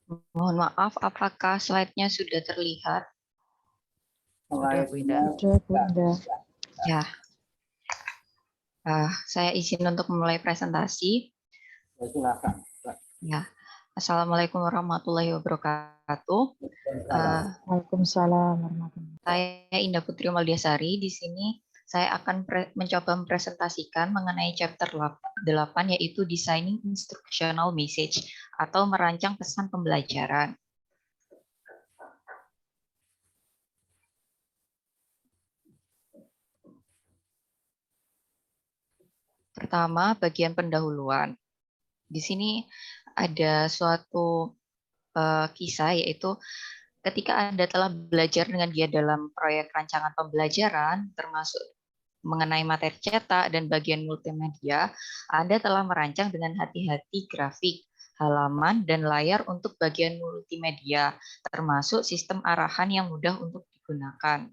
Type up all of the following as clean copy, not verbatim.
Mohon maaf, apakah slide-nya sudah terlihat? Sudah, Bu Ida. Sudah, Bu Ida. Ya, saya izin untuk memulai presentasi. Ya, Assalamualaikum warahmatullahi wabarakatuh. Waalaikumsalam warahmatullahi wabarakatuh. Saya Indah Putri Maldiasari. Di sini saya akan mencoba mempresentasikan mengenai chapter 8, yaitu Designing Instructional Message atau merancang pesan pembelajaran. Pertama, bagian pendahuluan. Di sini ada suatu kisah, yaitu ketika Anda telah belajar dengan dia dalam proyek rancangan pembelajaran, termasuk mengenai materi cetak dan bagian multimedia, Anda telah merancang dengan hati-hati grafik, halaman, dan layar untuk bagian multimedia, termasuk sistem arahan yang mudah untuk digunakan.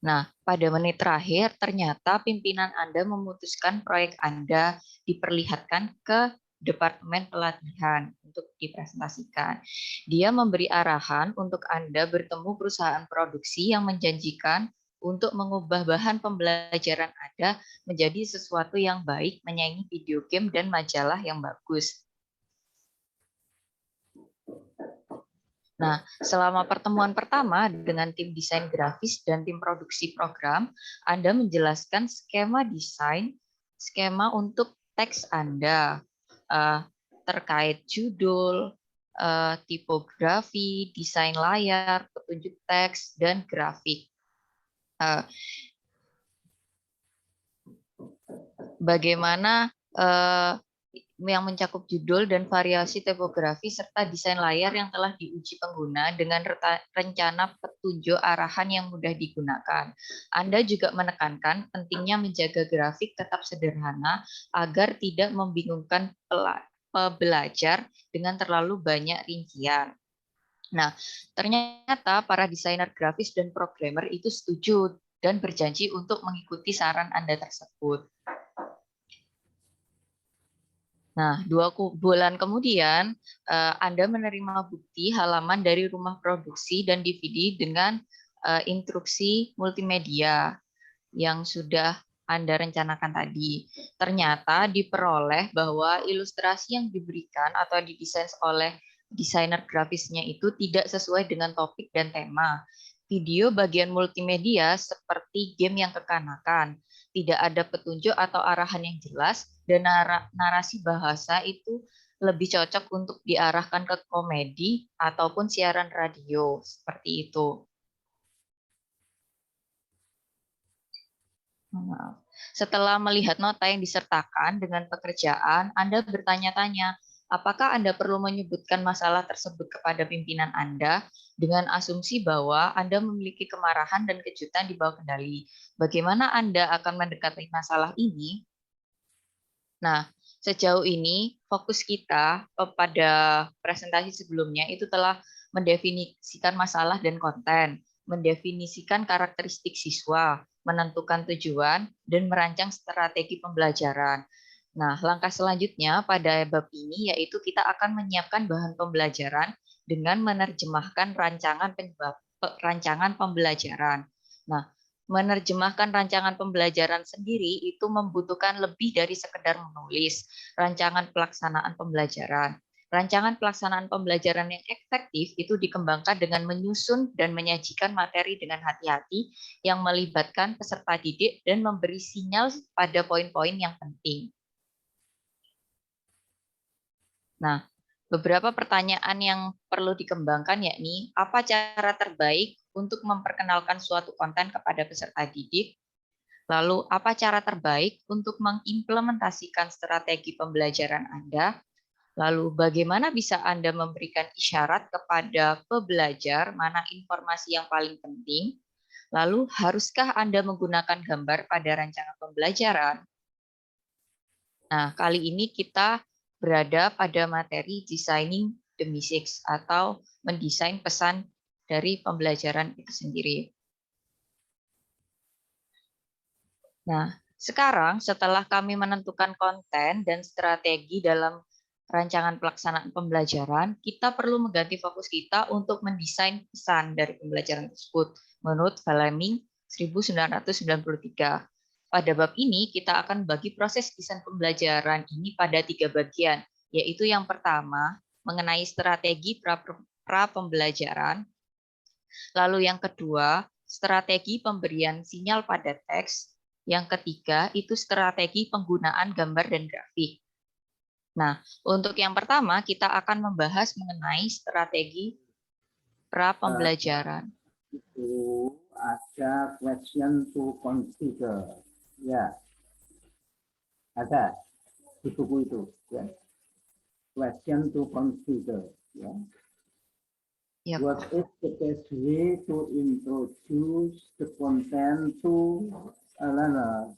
Nah, pada menit terakhir, ternyata pimpinan Anda memutuskan proyek Anda diperlihatkan ke Departemen Pelatihan untuk dipresentasikan. Dia memberi arahan untuk Anda bertemu perusahaan produksi yang menjanjikan untuk mengubah bahan pembelajaran Anda menjadi sesuatu yang baik, menyaingi video game dan majalah yang bagus. Nah, selama pertemuan pertama dengan tim desain grafis dan tim produksi program, Anda menjelaskan skema desain, skema untuk teks Anda, terkait judul, tipografi, desain layar, petunjuk teks, dan grafik. Bagaimana yang mencakup judul dan variasi tipografi serta desain layar yang telah diuji pengguna dengan rencana petunjuk arahan yang mudah digunakan. Anda juga menekankan pentingnya menjaga grafik tetap sederhana agar tidak membingungkan pembelajar dengan terlalu banyak rincian. Nah, ternyata para desainer grafis dan programmer itu setuju dan berjanji untuk mengikuti saran Anda tersebut. Nah, 2 bulan kemudian, Anda menerima bukti halaman dari rumah produksi dan DVD dengan instruksi multimedia yang sudah Anda rencanakan tadi. Ternyata diperoleh bahwa ilustrasi yang diberikan atau didesain oleh desainer grafisnya itu tidak sesuai dengan topik dan tema. Video bagian multimedia seperti game yang kekanakan, tidak ada petunjuk atau arahan yang jelas, dan narasi bahasa itu lebih cocok untuk diarahkan ke komedi ataupun siaran radio, seperti itu. Setelah melihat nota yang disertakan dengan pekerjaan, Anda bertanya-tanya, apakah Anda perlu menyebutkan masalah tersebut kepada pimpinan Anda dengan asumsi bahwa Anda memiliki kemarahan dan kejutan di bawah kendali. Bagaimana Anda akan mendekati masalah ini? Nah, sejauh ini fokus kita pada presentasi sebelumnya itu telah mendefinisikan masalah dan konten, mendefinisikan karakteristik siswa, menentukan tujuan, dan merancang strategi pembelajaran. Nah, langkah selanjutnya pada bab ini yaitu kita akan menyiapkan bahan pembelajaran dengan menerjemahkan rancangan pembelajaran. Nah, menerjemahkan rancangan pembelajaran sendiri itu membutuhkan lebih dari sekedar menulis rancangan pelaksanaan pembelajaran. Rancangan pelaksanaan pembelajaran yang efektif itu dikembangkan dengan menyusun dan menyajikan materi dengan hati-hati yang melibatkan peserta didik dan memberi sinyal pada poin-poin yang penting. Nah, beberapa pertanyaan yang perlu dikembangkan yakni, apa cara terbaik untuk memperkenalkan suatu konten kepada peserta didik? Lalu, apa cara terbaik untuk mengimplementasikan strategi pembelajaran Anda? Lalu, bagaimana bisa Anda memberikan isyarat kepada pembelajar mana informasi yang paling penting? Lalu, haruskah Anda menggunakan gambar pada rancangan pembelajaran? Nah, kali ini kita berada pada materi Designing the Message atau mendesain pesan dari pembelajaran itu sendiri. Nah, sekarang setelah kami menentukan konten dan strategi dalam rancangan pelaksanaan pembelajaran, kita perlu mengganti fokus kita untuk mendesain pesan dari pembelajaran tersebut menurut Fleming 1993. Pada bab ini, kita akan bagi proses desain pembelajaran ini pada 3 bagian, yaitu yang pertama, mengenai strategi pra-pembelajaran, lalu yang kedua, strategi pemberian sinyal pada teks, yang ketiga, itu strategi penggunaan gambar dan grafik. Nah, untuk yang pertama, kita akan membahas mengenai strategi pra-pembelajaran. Itu ada question to consider. Ya, ada di buku itu. Ya. Question to consider. Ya. Ya, What is the best way to introduce the content to a learner?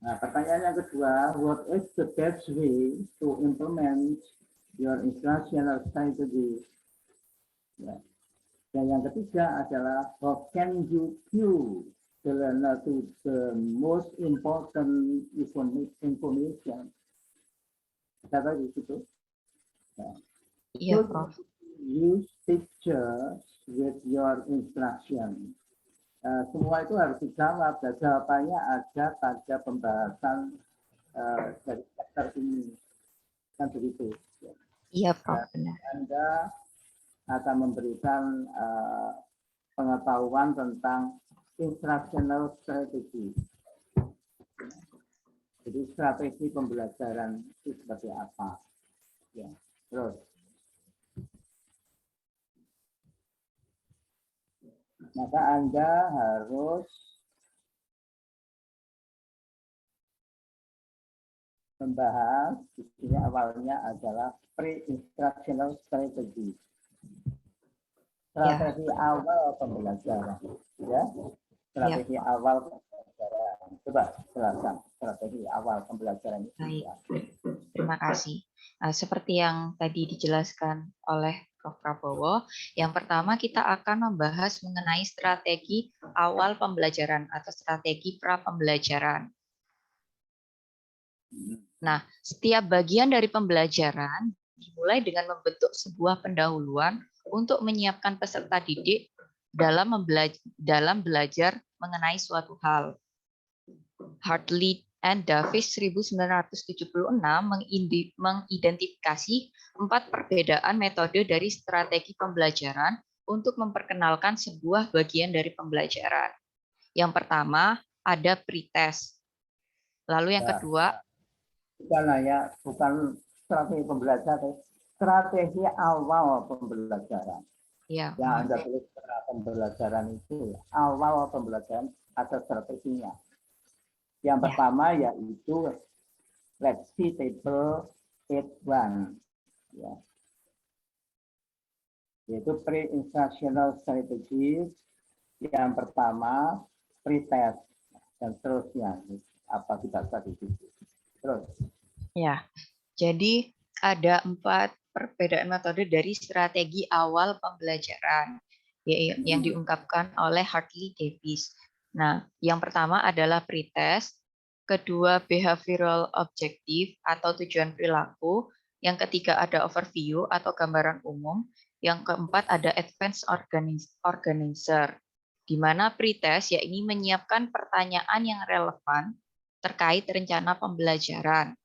Nah, pertanyaan yang kedua, what is the best way to implement your instructional strategy? Ya. Dan yang ketiga adalah, how can you view the learner to the most important information? Ada di situ. Iya, Prof. Use pictures with your instruction. Semua itu harus dijawab, dan jawabannya ada pada pembahasan dari chapter ini. Kan begitu. Iya, Prof. Benar. Anda akan memberikan pengetahuan tentang instructional strategy. Jadi strategi pembelajaran itu seperti apa? Ya, terus. Maka Anda harus membahas, di sini awalnya adalah pre-instructional strategy. Strategi awal pembelajaran. Ya, strategi awal pembelajaran. Coba jelaskan strategi awal pembelajaran itu. Baik, terima kasih. Seperti yang tadi dijelaskan oleh Prof. Prabowo, yang pertama kita akan membahas mengenai strategi awal pembelajaran atau strategi pra-pembelajaran. Nah, setiap bagian dari pembelajaran dimulai dengan membentuk sebuah pendahuluan untuk menyiapkan peserta didik dalam belajar mengenai suatu hal. Hartley and Davis 1976 mengidentifikasi 4 perbedaan metode dari strategi pembelajaran untuk memperkenalkan sebuah bagian dari pembelajaran. Yang pertama ada pretest. Lalu yang kedua, bukan strategi pembelajaran, strategi awal pembelajaran. Ya, yang Anda tulis pembelajaran itu awal pembelajaran ada strateginya. Yang pertama yaitu let's see table 8.1, ya. Yaitu pre-instructional strategy. Yang pertama pretest dan seterusnya. Apa kita tadi itu? Terus. Ya, jadi ada 4 perbedaan metode dari strategi awal pembelajaran yang diungkapkan oleh Hartley Davis. Nah, yang pertama adalah pretest, kedua behavioral objective atau tujuan perilaku, yang ketiga ada overview atau gambaran umum, yang keempat ada advanced organizer, di mana pretest yakni menyiapkan pertanyaan yang relevan terkait rencana pembelajaran.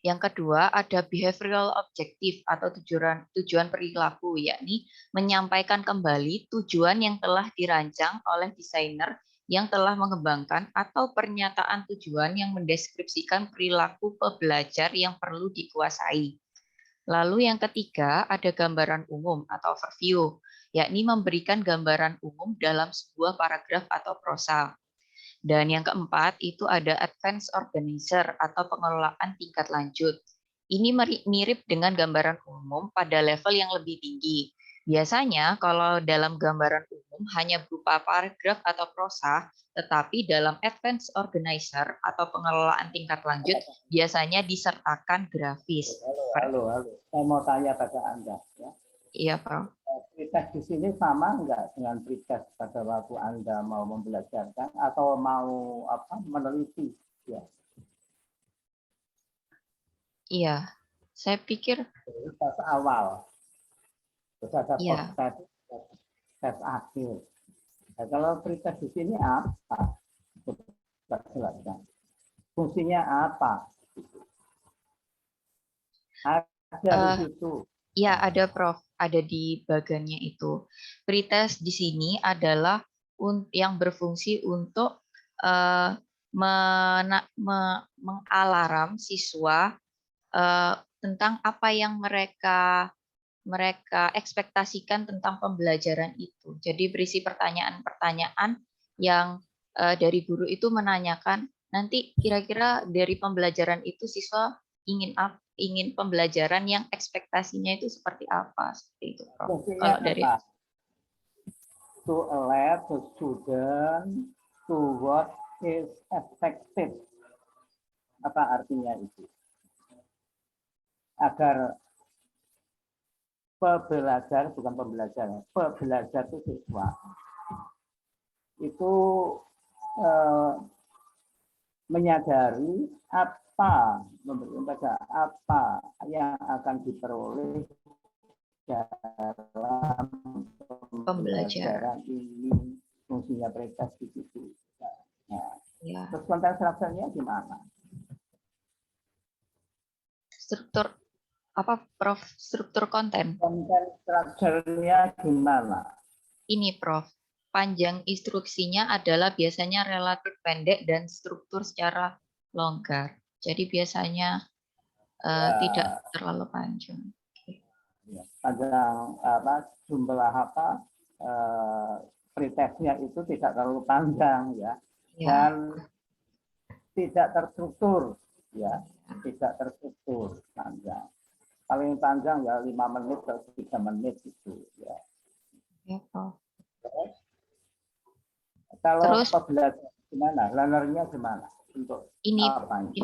Yang kedua ada behavioral objective atau tujuan perilaku, yakni menyampaikan kembali tujuan yang telah dirancang oleh desainer yang telah mengembangkan atau pernyataan tujuan yang mendeskripsikan perilaku pembelajar yang perlu dikuasai. Lalu yang ketiga ada gambaran umum atau overview, yakni memberikan gambaran umum dalam sebuah paragraf atau prosa. Dan yang keempat itu ada advanced organizer atau pengelolaan tingkat lanjut. Ini mirip dengan gambaran umum pada level yang lebih tinggi. Biasanya kalau dalam gambaran umum hanya berupa paragraf atau prosa, tetapi dalam advanced organizer atau pengelolaan tingkat lanjut biasanya disertakan grafis. Halo. Saya mau tanya pada Anda. Ya. Iya, Prof. Pretest di sini sama enggak dengan pretest pada waktu Anda mau membelajarkan atau mau meneliti? Ya, Iya, saya pikir jadi tes awal, terus ada post iya. test, tes akhir. Nah, kalau pretest di sini apa? Coba jelaskan. Fungsinya apa? Ada di Eh, situ. Ya, ada Prof. Ada di bagannya itu. Pretest di sini adalah yang berfungsi untuk eh, mengalarm siswa tentang apa yang mereka mereka ekspektasikan tentang pembelajaran itu. Jadi berisi pertanyaan-pertanyaan yang dari guru itu menanyakan nanti kira-kira dari pembelajaran itu siswa ingin pembelajaran yang ekspektasinya itu seperti apa, seperti itu, Prof. Fungsinya Kalau dari apa? To alert the student to what is expected. Apa artinya itu? Agar pembelajar, bukan pembelajar, pembelajar itu siswa itu eh, menyadari apa yang akan diperoleh dalam pembelajaran. pembelajaran ini, fungsinya pretest di situ. Nah, Ya, terus konten strukturnya gimana? struktur apa, Prof? Struktur konten. Konten strukturnya gimana? Ini, Prof. Panjang instruksinya adalah biasanya relatif pendek dan struktur secara longgar. Jadi biasanya tidak Ya, terlalu panjang. ya, panjang jumlah eh, pretestnya itu tidak terlalu panjang ya, Ya, dan tidak terstruktur ya, tidak terstruktur panjang. Paling panjang ya 5 menit atau 3 menit itu ya. ya, Prof. Kalau Terus pembelajaran gimana? Learnernya gimana? Untuk ini apa ini?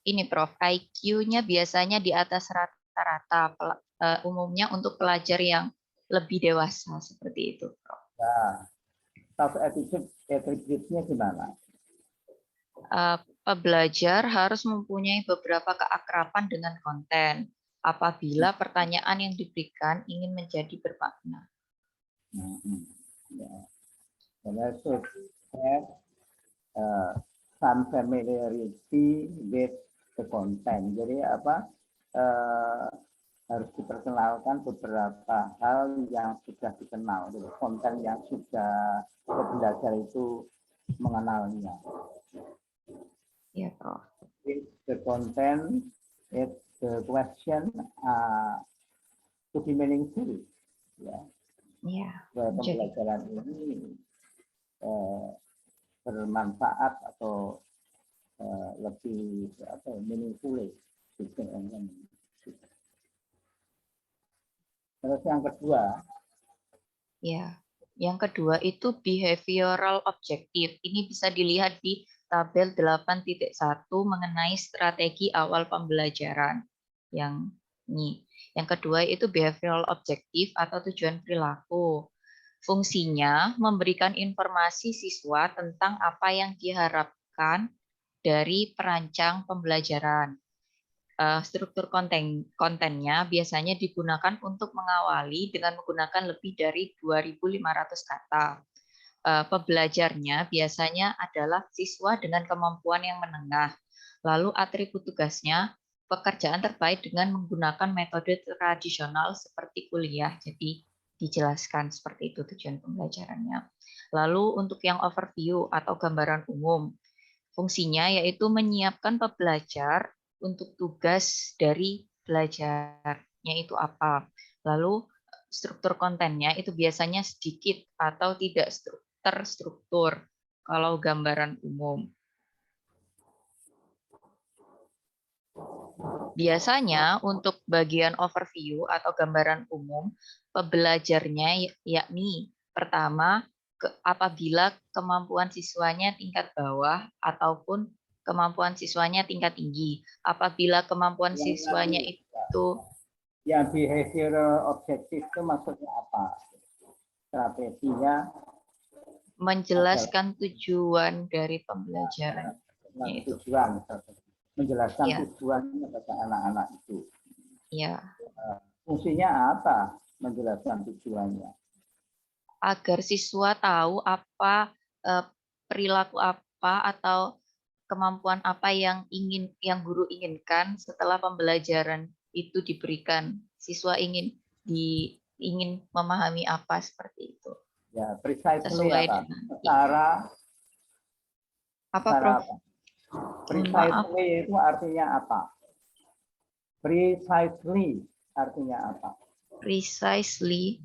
ini Prof, IQ-nya biasanya di atas rata-rata umumnya untuk pelajar yang lebih dewasa seperti itu, Prof. Nah, self attitude-nya gimana? Pembelajar harus mempunyai beberapa keakraban dengan konten apabila pertanyaan yang diberikan ingin menjadi bermakna. Ya. Karena should have some familiarity with the content. Jadi uh, harus diperkenalkan beberapa hal yang sudah dikenal, gitu. Konten yang sudah pembelajar itu mengenalnya. Ya, Prof. If the content, if the question to be meaningful, ya, Ya, jadi pembelajaran ini bermanfaat atau lebih meaningful. Terus yang kedua, ya. Yang kedua itu behavioral objective. Ini bisa dilihat di tabel 8.1 mengenai strategi awal pembelajaran. Yang ini. Yang kedua itu behavioral objective atau tujuan perilaku. Fungsinya memberikan informasi siswa tentang apa yang diharapkan dari perancang pembelajaran. Struktur kontennya biasanya digunakan untuk mengawali dengan menggunakan lebih dari 2.500 kata. Pembelajarnya biasanya adalah siswa dengan kemampuan yang menengah. Lalu atribut tugasnya, pekerjaan terbaik dengan menggunakan metode tradisional seperti kuliah. Jadi dijelaskan seperti itu tujuan pembelajarannya. Lalu untuk yang overview atau gambaran umum, fungsinya yaitu menyiapkan pembelajar untuk tugas dari belajarnya itu apa. Lalu struktur kontennya itu biasanya sedikit atau tidak terstruktur kalau gambaran umum. Biasanya untuk bagian overview atau gambaran umum, pembelajarnya yakni pertama, apabila kemampuan siswanya tingkat bawah ataupun kemampuan siswanya tingkat tinggi. Apabila kemampuan yang siswanya itu Ya, behavioral objective itu maksudnya apa? Strateginya Menjelaskan tujuan dari pembelajaran itu. tujuan, menjelaskan Ya, tujuannya kepada anak-anak itu. ya. Fungsinya apa? Menjelaskan tujuannya. Agar siswa tahu apa perilaku apa atau kemampuan apa yang guru inginkan setelah pembelajaran itu diberikan. Siswa ingin memahami apa seperti itu. Ya, precisely Sesuai apa? dengan Secara apa, secara Prof? apa? Maaf, Precisely itu artinya apa? Precisely artinya apa? precisely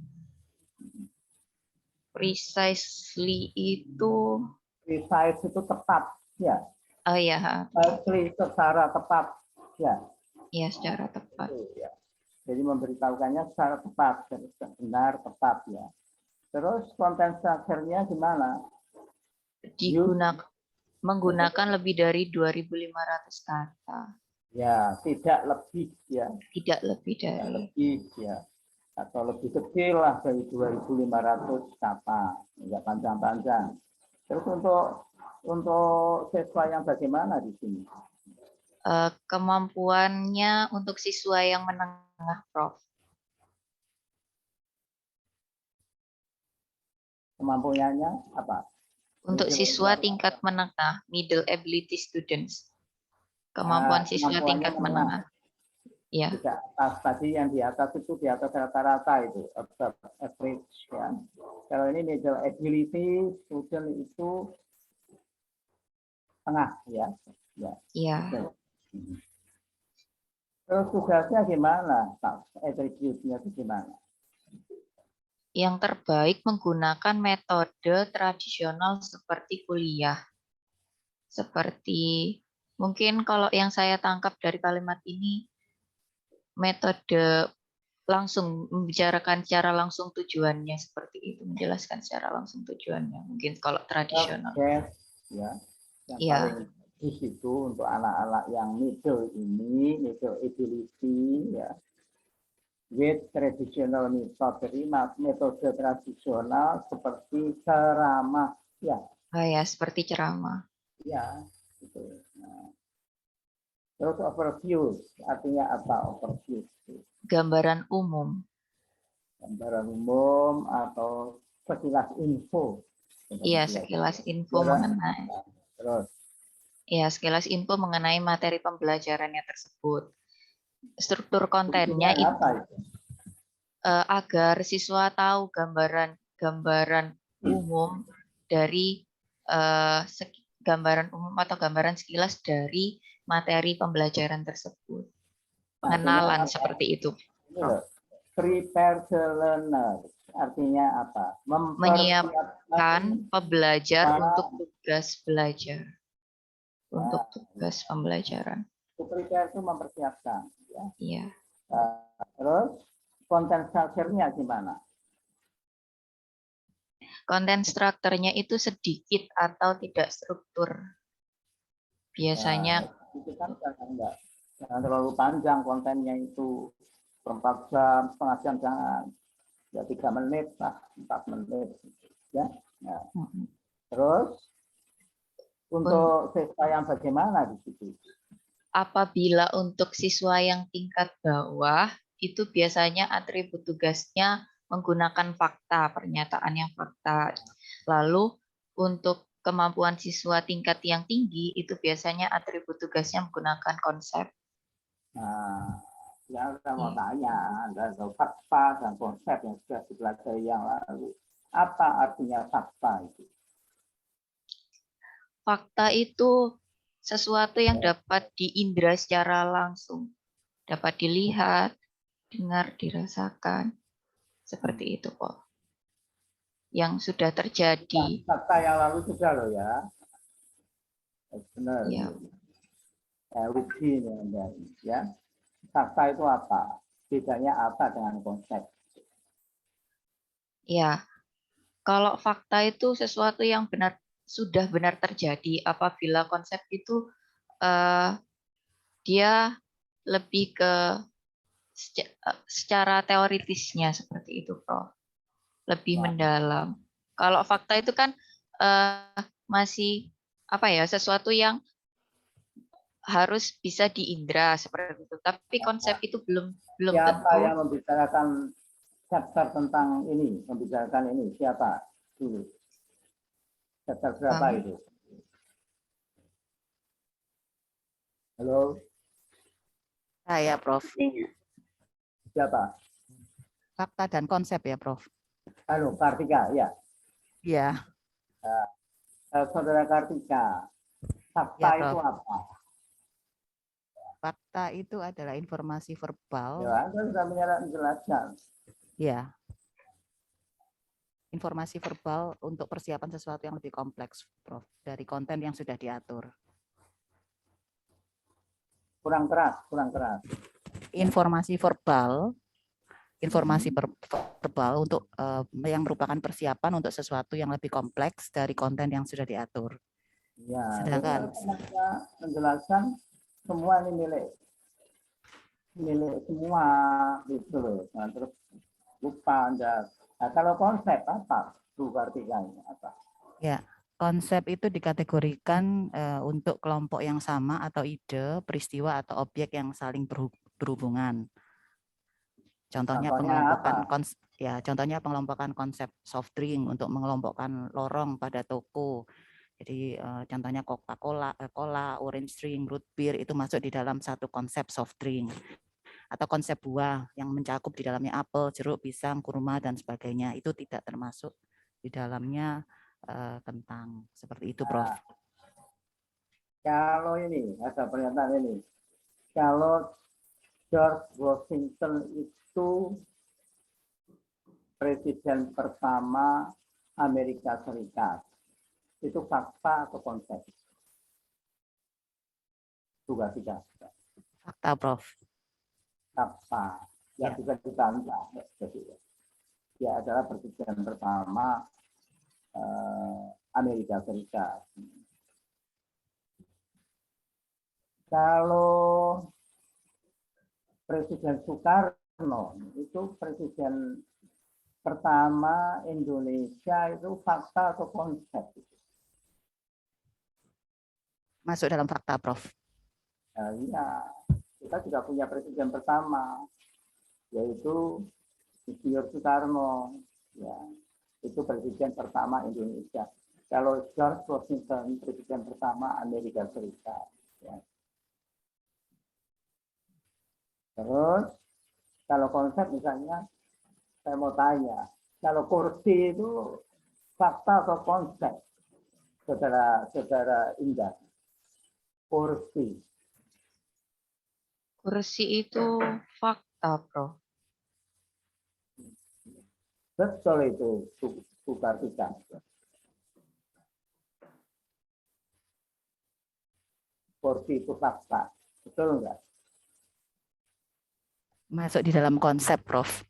itu Precise itu tepat, ya. oh ya, Precisely secara tepat, ya. ya secara tepat. Ya. Jadi memberitahukannya secara tepat, benar, tepat, ya. Terus konten strukturnya gimana? Menggunakan lebih dari 2.500 kata. Ya, tidak lebih, ya. Tidak lebih Tidak dari. lebih, ya. Atau lebih kecil lah dari 2.500 kata, enggak panjang-panjang. Terus untuk siswa yang bagaimana di sini? Kemampuannya untuk siswa yang menengah, Prof. Kemampuannya apa? Untuk siswa tingkat menengah, middle ability students. Kemampuan siswa tingkat menengah. Ya. Tidak atas tadi yang di atas itu di atas rata-rata itu average, ya. Kalau ini middle ability student itu tengah, ya. Ya. Iya. Terus tugasnya gimana? Attribute-nya itu gimana? Yang terbaik menggunakan metode tradisional seperti kuliah. Seperti mungkin kalau yang saya tangkap dari kalimat ini, metode langsung membicarakan secara langsung tujuannya seperti itu, menjelaskan secara langsung tujuannya. Mungkin kalau tradisional. Ya, yang Ya. paling bagus itu untuk anak-anak yang middle ini, middle ability, ya. With traditional method, jadi metode tradisional seperti ceramah, ya. Oh ya, seperti ceramah. Ya, gitu. Nah. Terus overview, artinya apa overview? Gambaran umum. Gambaran umum atau sekilas info. Iya, sekilas info mengenai. Terus. Ya, sekilas info mengenai materi pembelajarannya tersebut. Struktur kontennya itu agar siswa tahu gambaran umum dari gambaran umum atau gambaran sekilas dari materi pembelajaran tersebut. Pengenalan seperti itu. Prepare the learner artinya apa? Menyiapkan pembelajar untuk tugas belajar. Untuk tugas pembelajaran. Prepare itu mempersiapkan, ya. Iya. Terus konten strukturnya gimana? Konten strukturnya itu sedikit atau tidak struktur. Biasanya itu kan jangan terlalu panjang kontennya itu 4 jam, setengah jam jangan. Ya 3 menit lah, 4 menit. Ya. Nah. Terus untuk siswa yang bagaimana di situ? Apabila untuk siswa yang tingkat bawah, itu biasanya atribut tugasnya menggunakan fakta, pernyataan yang fakta. Lalu untuk kemampuan siswa tingkat yang tinggi, itu biasanya atribut tugasnya menggunakan konsep. Nah, yang saya mau tanya, ada fakta dan konsep yang sudah dipelajari yang lalu. Apa artinya fakta itu? Fakta itu sesuatu yang dapat diindra secara langsung. Dapat dilihat, dengar, dirasakan. Seperti itu kok. Yang sudah terjadi. Fakta yang lalu sudah loh ya. Benar. Ya. Uji ya. Fakta itu apa? Bedanya apa dengan konsep? Ya. Kalau fakta itu sesuatu yang sudah benar terjadi. Apabila konsep itu dia lebih ke secara teoritisnya seperti itu, Prof. Lebih Nah, mendalam. Kalau fakta itu kan masih apa ya, sesuatu yang harus bisa diindra seperti itu. Tapi konsep itu belum siapa tentu. yang membicarakan chapter tentang ini, membicarakan ini? Siapa dulu? Chapter berapa Bang. itu? Halo, Saya, Prof. siapa? Fakta dan konsep ya, Prof. Halo, Kartika, ya. Iya, Saudara Kartika, fakta ya, itu Prof. apa? Fakta itu adalah informasi verbal. Ya, Anda sudah menjelaskan. Ya. Informasi verbal untuk persiapan sesuatu yang lebih kompleks, Prof. Dari konten yang sudah diatur. Kurang keras, kurang keras. Informasi verbal untuk yang merupakan persiapan untuk sesuatu yang lebih kompleks dari konten yang sudah diatur. Ya, Sedangkan Anda menjelaskan semua ini milik semua gitu loh. Nah, terus lupa Anda. Nah, kalau konsep apa? Bu Kartika ini apa? ya, konsep itu dikategorikan untuk kelompok yang sama atau ide, peristiwa atau objek yang saling berhubungan. Contohnya pengelompokan konsep soft drink untuk mengelompokkan lorong pada toko. Jadi contohnya Coca-Cola, cola, orange drink, root beer itu masuk di dalam satu konsep soft drink. Atau konsep buah yang mencakup di dalamnya apel, jeruk, pisang, kurma dan sebagainya itu tidak termasuk di dalamnya kentang. Seperti itu, Prof. Nah, kalau ini ada pernyataan ini. Kalau George Washington itu presiden pertama Amerika Serikat, itu fakta atau konsep? Juga tidak. Fakta, Prof. Fakta. Ya, Ya. bisa ditambah. Dia adalah presiden pertama Amerika Serikat. Kalau Presiden Soekarno itu presiden pertama Indonesia, itu fakta atau konsep? Masuk dalam fakta, Prof. Iya, kita juga punya presiden pertama, yaitu Insinyur Soekarno. Ya, itu presiden pertama Indonesia. Kalau George Washington, presiden pertama Amerika Serikat. Ya. Terus, kalau konsep misalnya, saya mau tanya, kalau kursi itu fakta atau konsep? Saudara Indah. Kursi. Kursi itu fakta, Prof. Betul itu, Bu Kartika. Kursi itu fakta. Betul enggak? Masuk di dalam konsep, Prof.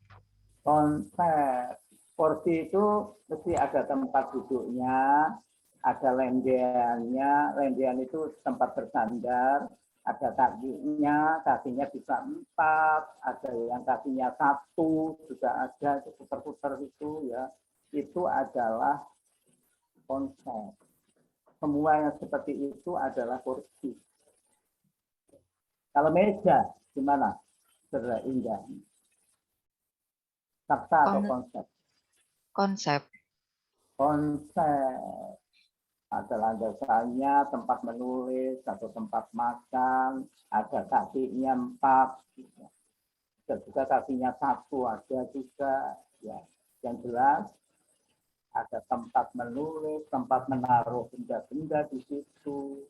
Konsep. Kursi itu mesti ada tempat duduknya, ada lendeannya. Lendean itu tempat bersandar, ada kakinya bisa 4, ada yang kakinya 1, juga ada putar-putar itu ya. Itu adalah konsep. Semua yang seperti itu adalah kursi. Kalau meja gimana? Saudara Indah. Fakta atau konsep? Konsep. Konsep. Ada landasannya, tempat menulis, atau tempat makan, ada kakinya 4, dan juga kakinya 1 ada juga. Ya. Yang jelas ada tempat menulis, tempat menaruh benda-benda di situ.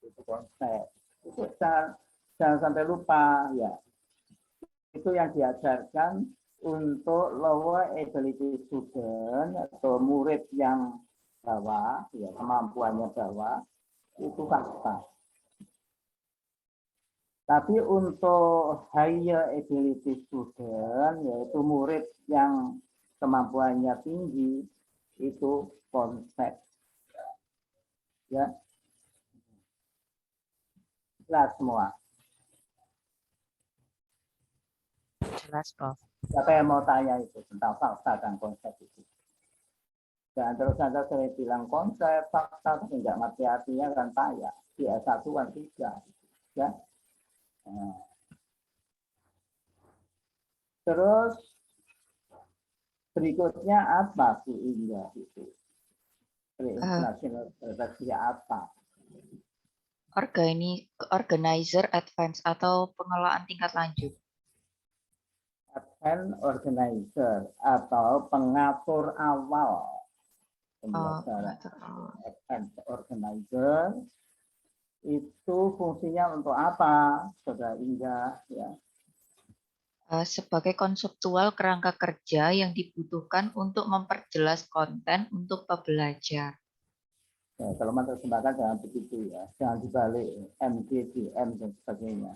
Itu konsep. Itu jangan sampai lupa ya. Itu yang diajarkan untuk lower ability student atau murid yang bawah, ya kemampuannya bawah, itu fakta. Tapi untuk higher ability student, yaitu murid yang kemampuannya tinggi, itu konsep. Ya, jelas semua. Jelas, Prof. Siapa yang mau tanya itu tentang fakta dan konsep itu? Dan terus Anda sering bilang konsep, fakta, tapi nggak ngerti artinya kan payah. Di S1 kan tidak. Ya. Nah. Terus berikutnya apa Bu Indah itu? Pre-international strategy apa? Organizer advance atau pengelolaan tingkat lanjut. Advance organizer atau pengatur awal pembelajaran. Advance organizer itu fungsinya untuk apa, Saudara Indah? Ya. Sebagai konseptual kerangka kerja yang dibutuhkan untuk memperjelas konten untuk pembelajar. Ya, kalau menerjemahkan jangan begitu ya, jangan dibalik MGDM dan sebagainya.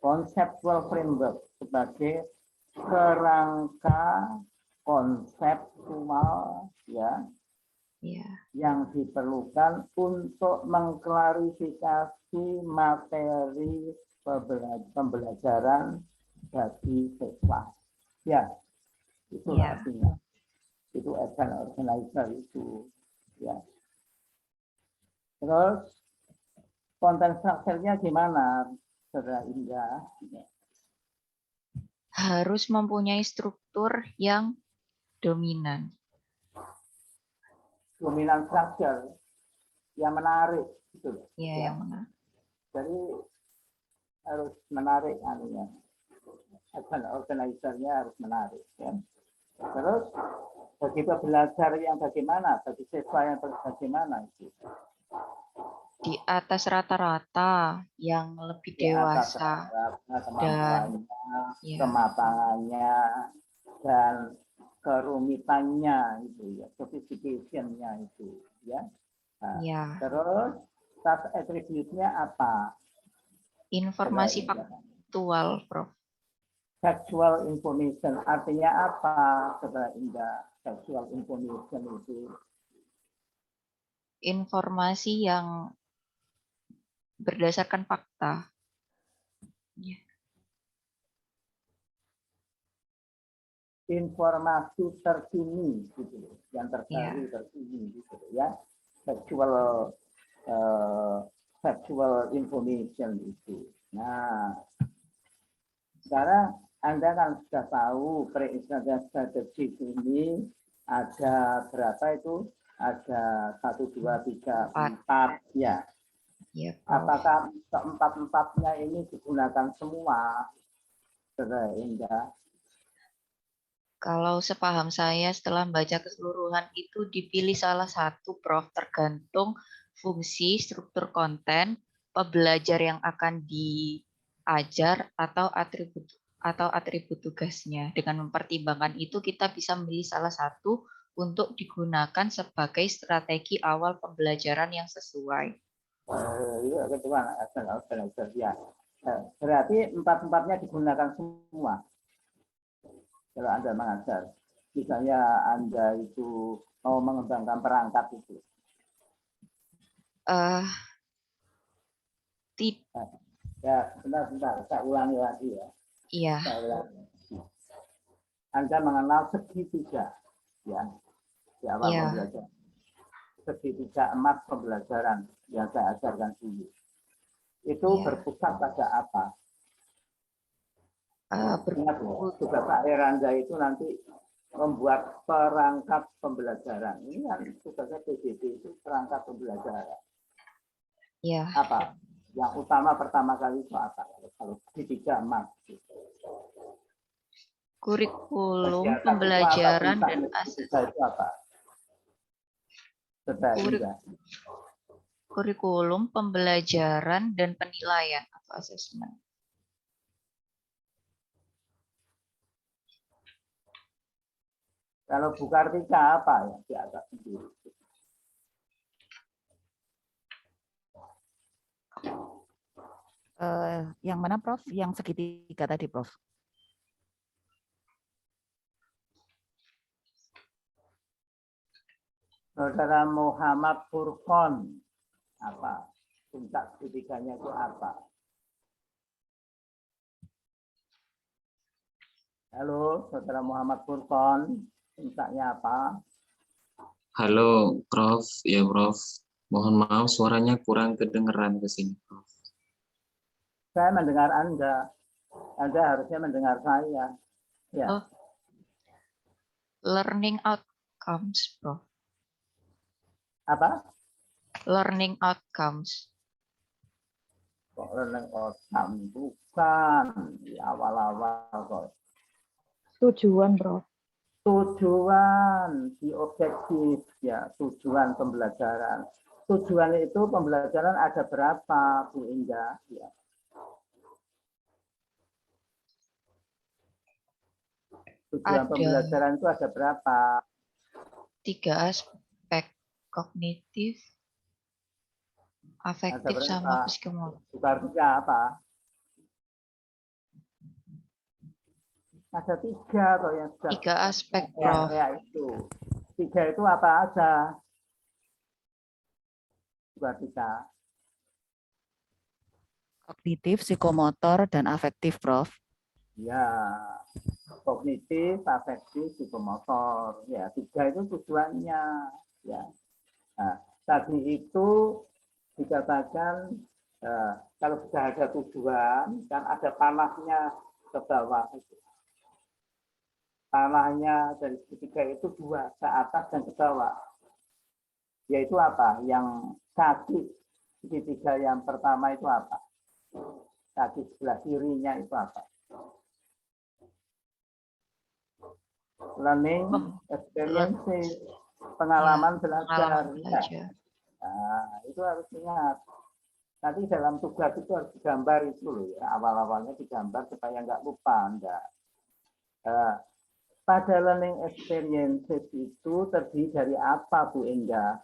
Conceptual framework sebagai kerangka konseptual ya, yang diperlukan untuk mengklarifikasi materi pembelajaran bagi siswa. Ya, itu artinya. Itu advance organizer itu. Ya. Terus konten strukturnya gimana, Saudara Indah? Harus mempunyai struktur yang dominan. Dominan struktur yang menarik, gitu. Ya, yang menarik. Jadi harus menarik anunya. Organizernya harus menarik. Ya. Terus bagi belajar yang bagaimana, bagi siswa yang bagaimana itu? Di atas rata-rata, yang lebih dewasa kemampuannya, kematangannya, dan kerumitannya itu ya, sophistication-nya itu ya. Nah, terus task attribute-nya apa? Informasi faktual, Prof. Factual information artinya apa, Saudara Indah? Factual information itu informasi yang berdasarkan fakta. Informasi terkini gitu, yang terbaru terkini gitu ya. Factual information itu. Nah, sekarang Anda kan sudah tahu pre-international strategy ini ada berapa itu? Ada 1, 2, 3, 4 ya. Apakah keempat-empatnya ini digunakan semua? Saudara Indah. Kalau sepaham saya setelah membaca keseluruhan itu dipilih salah satu, Prof, tergantung fungsi, struktur konten, pembelajar yang akan diajar atau atribut tugasnya. Dengan mempertimbangkan itu kita bisa memilih salah satu untuk digunakan sebagai strategi awal pembelajaran yang sesuai. Ya. Berarti empat-empatnya digunakan semua. Kalau Anda mengajar, misalnya Anda itu mau mengembangkan perangkat itu. Ya, sebentar, saya ulangi lagi ya. Iya. Anda mengenal segitiga, ya, di awal pembelajaran. Segitiga emas pembelajaran yang saya ajarkan dulu. Itu berpusat pada apa? Ingat ya, tugas akhir Anda itu nanti membuat perangkat pembelajaran. Ini kan tugasnya PJJ itu perangkat pembelajaran. Ya. Apa? Yang utama pertama kali itu apa? Kalau segitiga emas. Kurikulum pembelajaran dan asesmen. Kurikulum pembelajaran dan penilaian atau asesmen. Kalau Bu Kartika apa yang dianggap sendiri? Yang mana, Prof? Yang segitiga tadi, Prof? Saudara Muhammad Furqon, apa? Puncak segitiganya itu apa? Halo, Saudara Muhammad Furqon. Mintanya apa? Halo, Prof. Ya, Prof. Mohon maaf, suaranya kurang kedengeran ke sini, Prof. Saya mendengar Anda. Anda harusnya mendengar saya. Ya. Oh, learning outcomes, Prof. Apa? Learning outcomes. Kok learning outcome? Bukan. Di awal-awal kok. Tujuan, Bro. Tujuan, di objektif, ya. Tujuan pembelajaran. Tujuan itu pembelajaran ada berapa, Bu Indah? Ya. Tujuan Ada pembelajaran itu ada berapa? 3 aspek, kognitif, Ada afektif, sama berapa? psikomotor. Bukan apa? Ada 3 atau yang sudah 3 aspek, ya, Prof. ya itu. 3 itu apa aja? Buat kita. Kognitif, psikomotor, dan afektif, Prof. Ya, kognitif, afektif, psikomotor. Ya, 3 itu tujuannya. Ya. Nah, tadi itu dikatakan kalau sudah ada tujuan, kan ada panahnya ke bawah. Panahnya dari segitiga itu 2, ke atas dan ke bawah. Yaitu apa? Yang kaki segitiga yang pertama itu apa? Kaki sebelah kirinya itu apa? Learning experience, pengalaman belajar. Pengalaman belajar. Nah, itu harus ingat. Nanti dalam tugas itu harus digambar itu loh ya. Awal-awalnya digambar supaya nggak lupa Anda. Pada learning experiences itu terdiri dari apa, Bu Indah?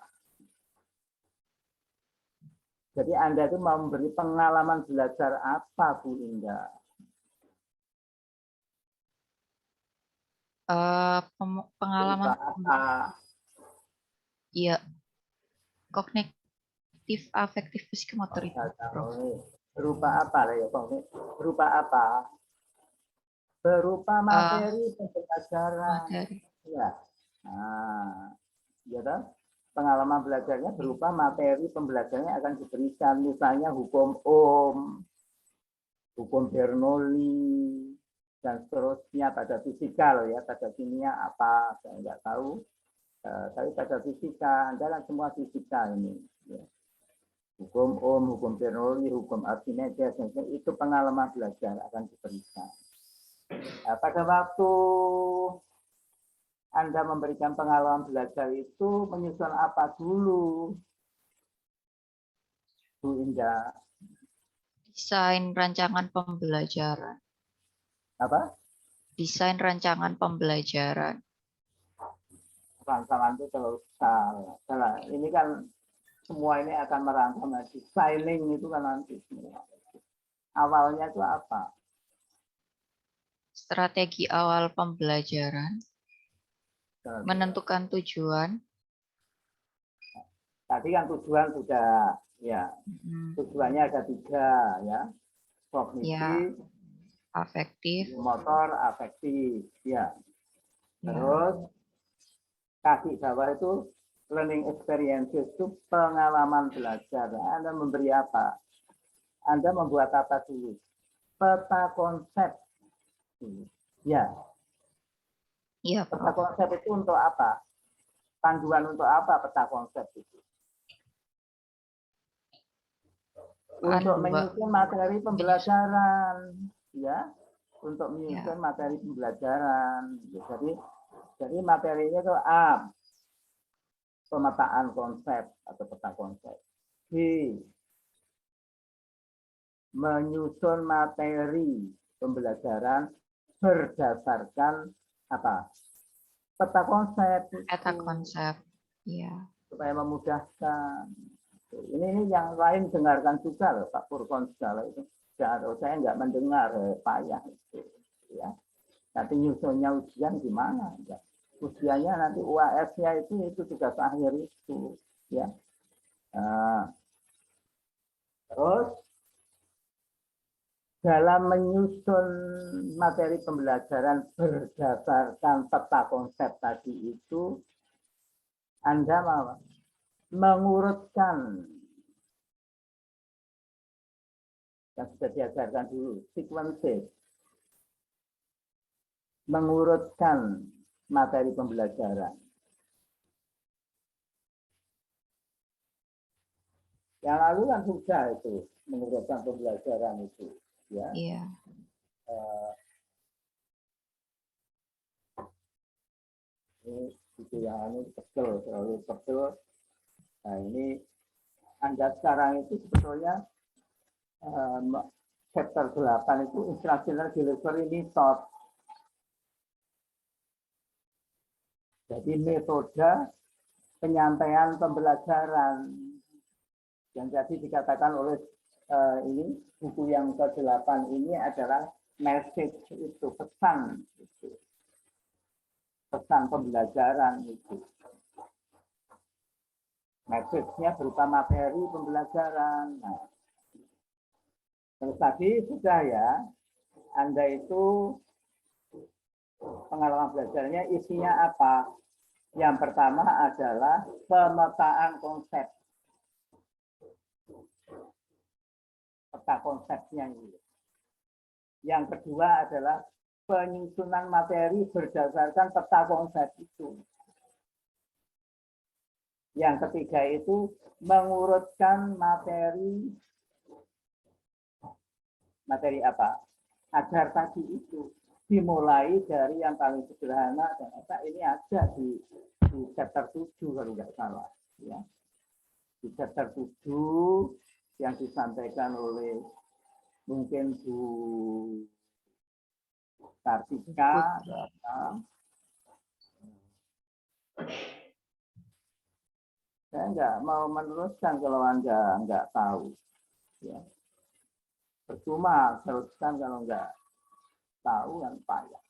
Jadi Anda itu mau memberi pengalaman belajar apa, Bu Indah? Pengalaman apa? ya, kognitif, afektif, psikomotor itu, Prof. Berupa apa lah ya, berupa apa? Berupa materi pembelajaran. Materi. Ya. Nah, ya toh? Pengalaman belajarnya berupa materi pembelajarannya akan diberikan, misalnya hukum Ohm, hukum Bernoulli, dan seterusnya pada fisika loh ya, pada kimia apa saya nggak tahu, tapi pada fisika Anda kan semua fisika ini. Ya. Hukum Ohm, hukum Bernoulli, hukum Archimedes, itu pengalaman belajar akan diberikan. Nah, pada waktu Anda memberikan pengalaman belajar itu menyusun apa dulu, Bu Indah? Desain rancangan pembelajaran. Apa? Desain rancangan pembelajaran. Rancangan itu terlalu salah. Ini kan semua ini akan merancang designing itu kan nanti semua. Awalnya itu apa? Strategi awal pembelajaran. Menentukan tujuan. Tadi kan tujuan sudah ya. Tujuannya ada 3 ya. Kognitif, ya, afektif, motor, afektif ya. ya. Terus kaki bawah itu learning experiences itu pengalaman belajar. Anda memberi apa? Anda membuat apa dulu? Peta konsep. Ya. Iya, Peta Prof. konsep itu untuk apa? Panduan untuk apa peta konsep itu? Untuk menyusun materi pembelajaran, ya. Untuk menyusun materi pembelajaran. Jadi materinya itu A, pemetaan konsep atau peta konsep. B, menyusun materi pembelajaran berdasarkan apa? Peta konsep. Peta konsep. Iya. Supaya memudahkan. Ini yang lain dengarkan juga loh, Pak Furqon segala itu. Saya nggak mendengar, payah itu. Ya. Nanti nyusunnya ujian gimana? Ya. Ujiannya nanti UAS-nya itu tugas akhir itu. Ya. Terus dalam menyusun materi pembelajaran berdasarkan peta konsep tadi itu, Anda mengurutkan yang sudah diajarkan dulu, sequences, mengurutkan materi pembelajaran. Yang lalu kan sudah itu mengurutkan pembelajaran itu, ya. Iya. Ini itu yang ini kecil, terlalu kecil. Nah ini Anda sekarang itu sebetulnya chapter 8 itu instructional delivery method. Jadi metode penyampaian pembelajaran yang tadi dikatakan oleh ini buku yang ke-8 ini adalah message itu, pesan itu. Pesan pembelajaran itu. Message-nya berupa materi pembelajaran. Nah, terus tadi sudah ya, Anda itu pengalaman belajarnya isinya apa? Yang pertama adalah pemetaan konsep. Peta konsepnya ini. Yang kedua adalah penyusunan materi berdasarkan peta konsep itu. Yang ketiga itu mengurutkan materi apa? Agar tadi itu dimulai dari yang paling sederhana dan ini ada di chapter 7 kalau nggak salah, ya. Di chapter 7 yang disampaikan oleh mungkin Bu Kartika. Saya nggak mau meneruskan kalau Anda nggak tahu. Ya. Percuma teruskan kalau nggak tahu kan payah.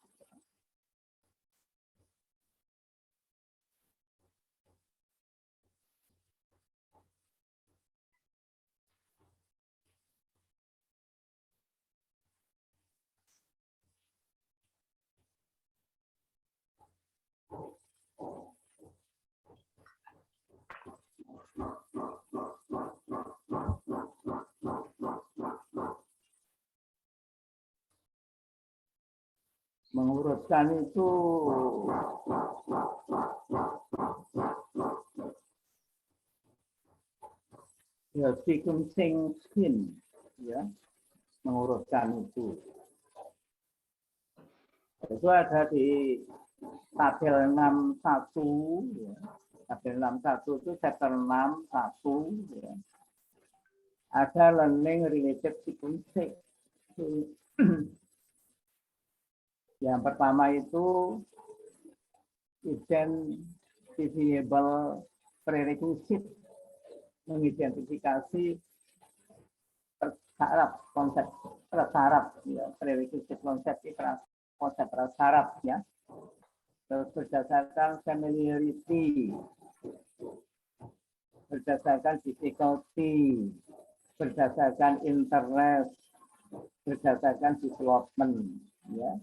Mengurutkan itu ya, sequencing scheme, ya, mengurutkan itu. Itu ada di tabel 61, ya. Tabel 61 itu chapter 6.1, ya. Ada learning related sequencing. Yang pertama itu identifiable prerequisite, mengidentifikasi prasyarat konsep prasyarat, ya, prerequisite konsep prasyarat, ya. Terus berdasarkan familiarity, berdasarkan difficulty, berdasarkan interest, berdasarkan development, ya.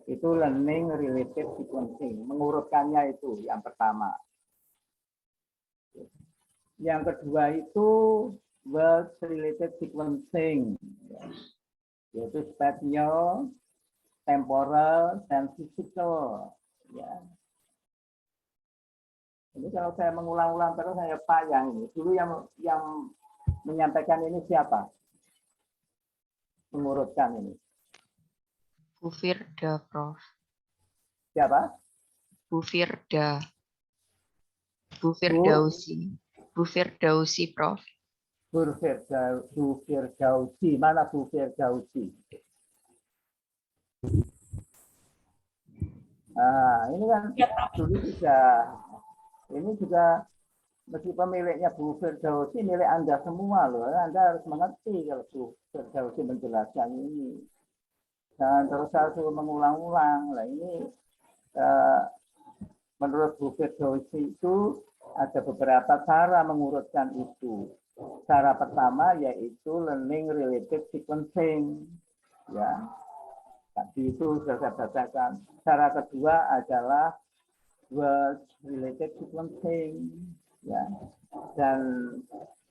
Itu learning related sequencing, mengurutkannya itu yang pertama. Yang kedua itu words related sequencing, ya. Yaitu spatial, temporal, dan physical, ya. Ini kalau saya mengulang-ulang terus saya payang ini. Dulu yang menyampaikan ini siapa? Mengurutkan ini. Bu Firda, Prof. Siapa? Bu Firda. Bu Firdausi. Bu Firdausi, Prof. Bu Firdausi. Mana Bu Firdausi? Nah, ini kan dulu juga meski pemiliknya Bu Firdausi milik Anda semua loh. Anda harus mengerti kalau Bu Firdausi menjelaskan ini. Jangan terus mengulang-ulang. Nah, ini menurut Bu Firdausi itu ada beberapa cara mengurutkan itu. Cara pertama yaitu learning related sequencing. ya. Tadi itu sudah saya bacakan. Cara kedua adalah word related sequencing, ya. Dan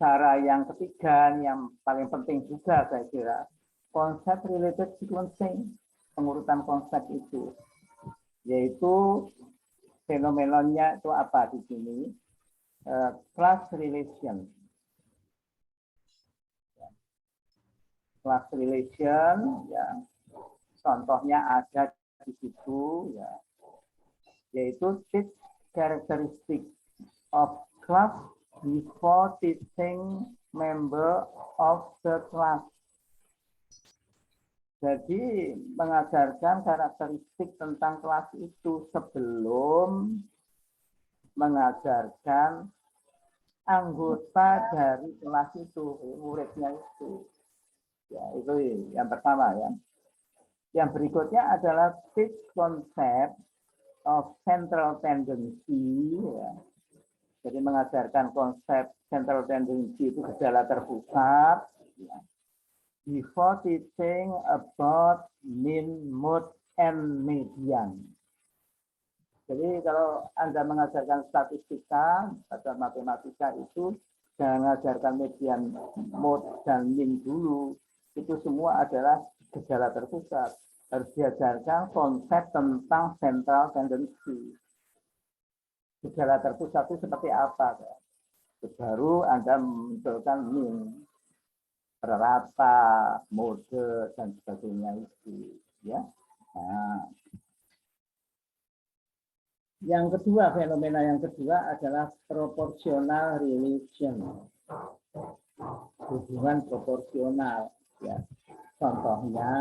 cara yang ketiga yang paling penting juga saya kira konsep related sequencing, pengurutan konsep itu, yaitu fenomenanya itu apa di sini? Class relation. Class relation, ya. Contohnya ada di situ, ya, yaitu teach characteristic of class before teaching member of the class. Jadi mengajarkan karakteristik tentang kelas itu sebelum mengajarkan anggota dari kelas itu, muridnya itu. Ya, itu yang pertama ya. Yang berikutnya adalah teach concept of central tendency. Ya. Jadi mengajarkan konsep central tendency itu gejala terpusat. Ya. Before teaching about mean, mood, and median. Jadi kalau Anda mengajarkan statistika atau matematika itu jangan mengajarkan median, mood, dan mean dulu. Itu semua adalah gejala terpusat. Harus diajarkan konsep tentang central tendency. Gejala terpusat itu seperti apa? Baru Anda memunculkan mean, rata, mode, dan sebagainya itu. Ya. Nah. Yang kedua, fenomena yang kedua adalah proportional relation. Hubungan proporsional. Ya. Contohnya,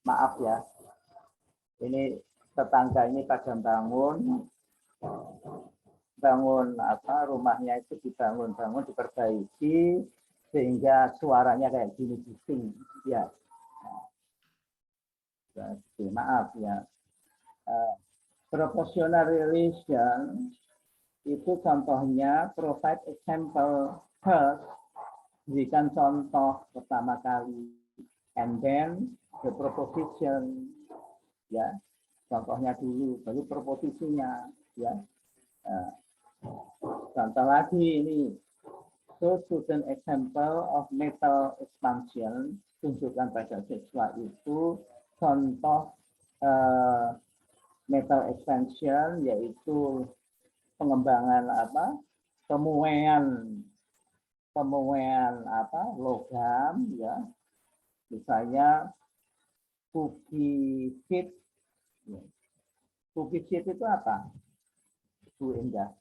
maaf ya, ini tetangga ini pada bangun apa rumahnya itu dibangun diperbaiki sehingga suaranya kayak gini bising ya. Jadi, maaf ya. Proportional relation itu contohnya provide example first, berikan contoh pertama kali, and then the proposition, ya, contohnya dulu, baru proposisinya, ya. Contoh lagi ini, so student example of metal expansion, tunjukkan pada siswa itu contoh metal expansion, yaitu pengembangan apa, pemuaian apa logam, ya, misalnya kukisit. Kukisit itu apa, Bu Indah?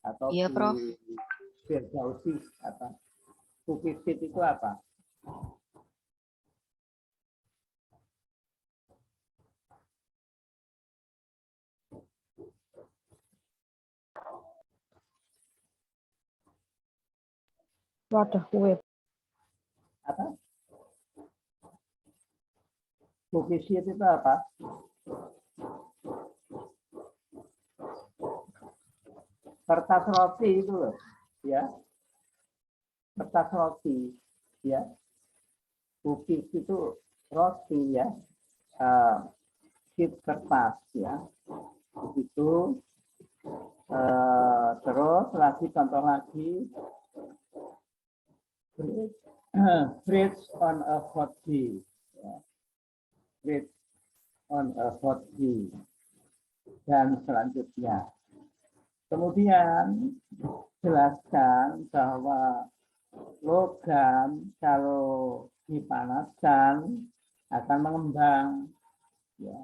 Atau Iya, Prof. Firdausi apa? Kukisit itu apa? Wadah kue. Apa? Kukisit itu apa? Kertas roti itu loh, ya. Kertas roti, ya. Cookies itu roti, ya. Sheet kertas, ya. Begitu. Terus lagi contoh lagi. Bridge on a hot day. Ya. Bridge on a hot day. Dan selanjutnya. Kemudian jelaskan bahwa logam kalau dipanaskan akan mengembang. Ya.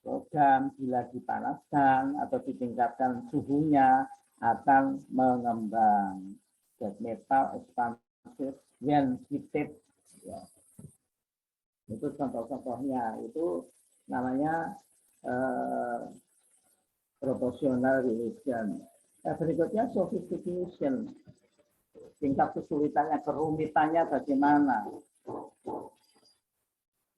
Logam bila dipanaskan atau ditingkatkan suhunya akan mengembang. That metal expansive when heated. Ya. Itu contoh-contohnya. Itu namanya proportional relation. Berikutnya sophistication. Tingkat kesulitannya, kerumitannya bagaimana?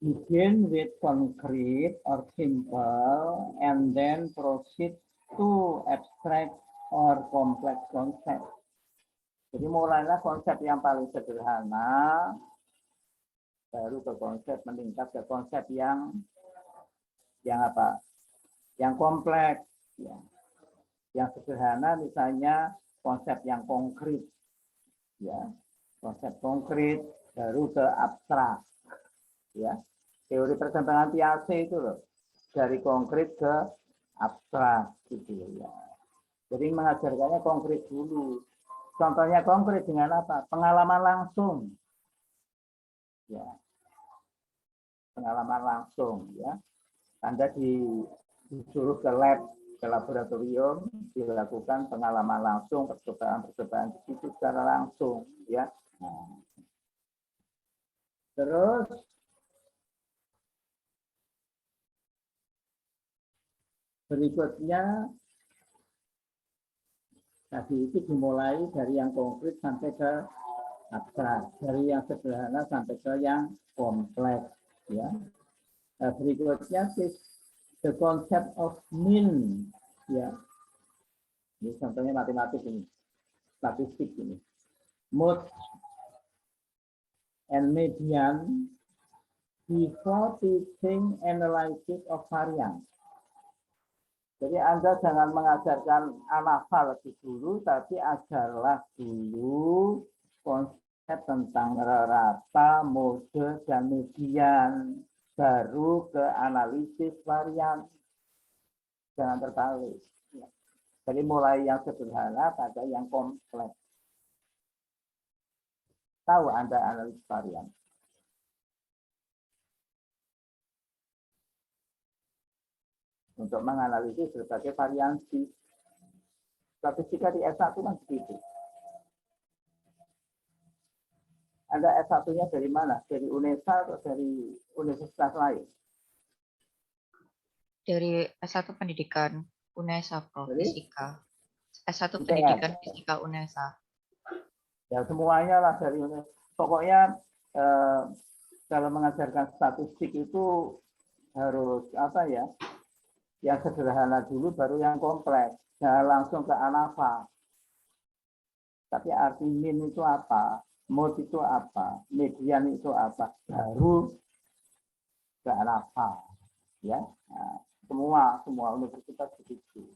Begin with concrete or simple and then proceed to abstract or complex concept. Jadi mulailah konsep yang paling sederhana, baru ke konsep meningkat ke konsep yang apa? Yang kompleks. Ya. Yang sederhana misalnya konsep yang konkret, ya, konsep konkret baru ke abstrak, ya. Teori perkembangan Piaget itu loh, dari konkret ke abstrak gitu ya. Jadi mengajarkannya konkret dulu. Contohnya konkret dengan apa? Pengalaman langsung. Ya. Pengalaman langsung ya. Anda disuruh ke lab, ke laboratorium, dilakukan pengalaman langsung, percobaan di situ secara langsung ya. Nah. Terus berikutnya tadi itu dimulai dari yang konkret sampai ke abstrak, dari yang sederhana sampai ke yang kompleks ya. Nah, berikutnya the concept of mean ya. Ini contohnya matematik ini, statistik ini. Mode and median before teaching analysis of variance. Jadi Anda jangan mengajarkan analisa lebih dulu, tapi ajarlah dulu konsep tentang rata, mode, dan median. Baru ke analisis varian. Jangan terbalik. Jadi mulai yang sederhana pada yang kompleks. Tahu Anda analisis varian? Untuk menganalisis berbagai variansi. Statistika di S1 kan begitu. Anda S1-nya dari mana? Dari UNESA atau dari universitas lain? Dari S1 Pendidikan UNESA, Prof. Jadi? Fisika. S1 ITS. Pendidikan Fisika UNESA. Ya semuanya lah dari UNESA. Pokoknya kalau mengajarkan statistik itu harus apa ya? Yang sederhana dulu baru yang kompleks. Jangan langsung ke analisa. Tapi arti mean itu apa? Mode itu apa? Median itu apa? Baru ke analisa. Ya. Nah, semua universitas begitu.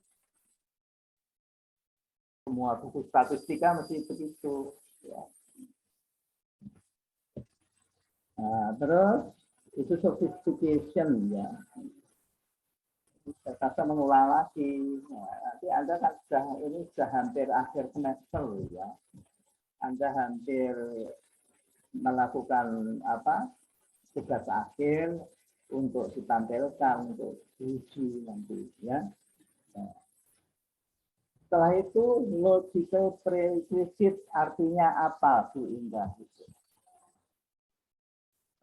Semua buku statistika mesti begitu. Ya. Nah, terus itu sophistication ya. Saya mengulang lagi. Nah, nanti Anda kan sudah hampir akhir semester ya. Anda hampir melakukan apa? Tugas akhir untuk ditampilkan untuk uji nanti ya. Nah. Setelah itu logical prerequisite artinya apa Bu Indah?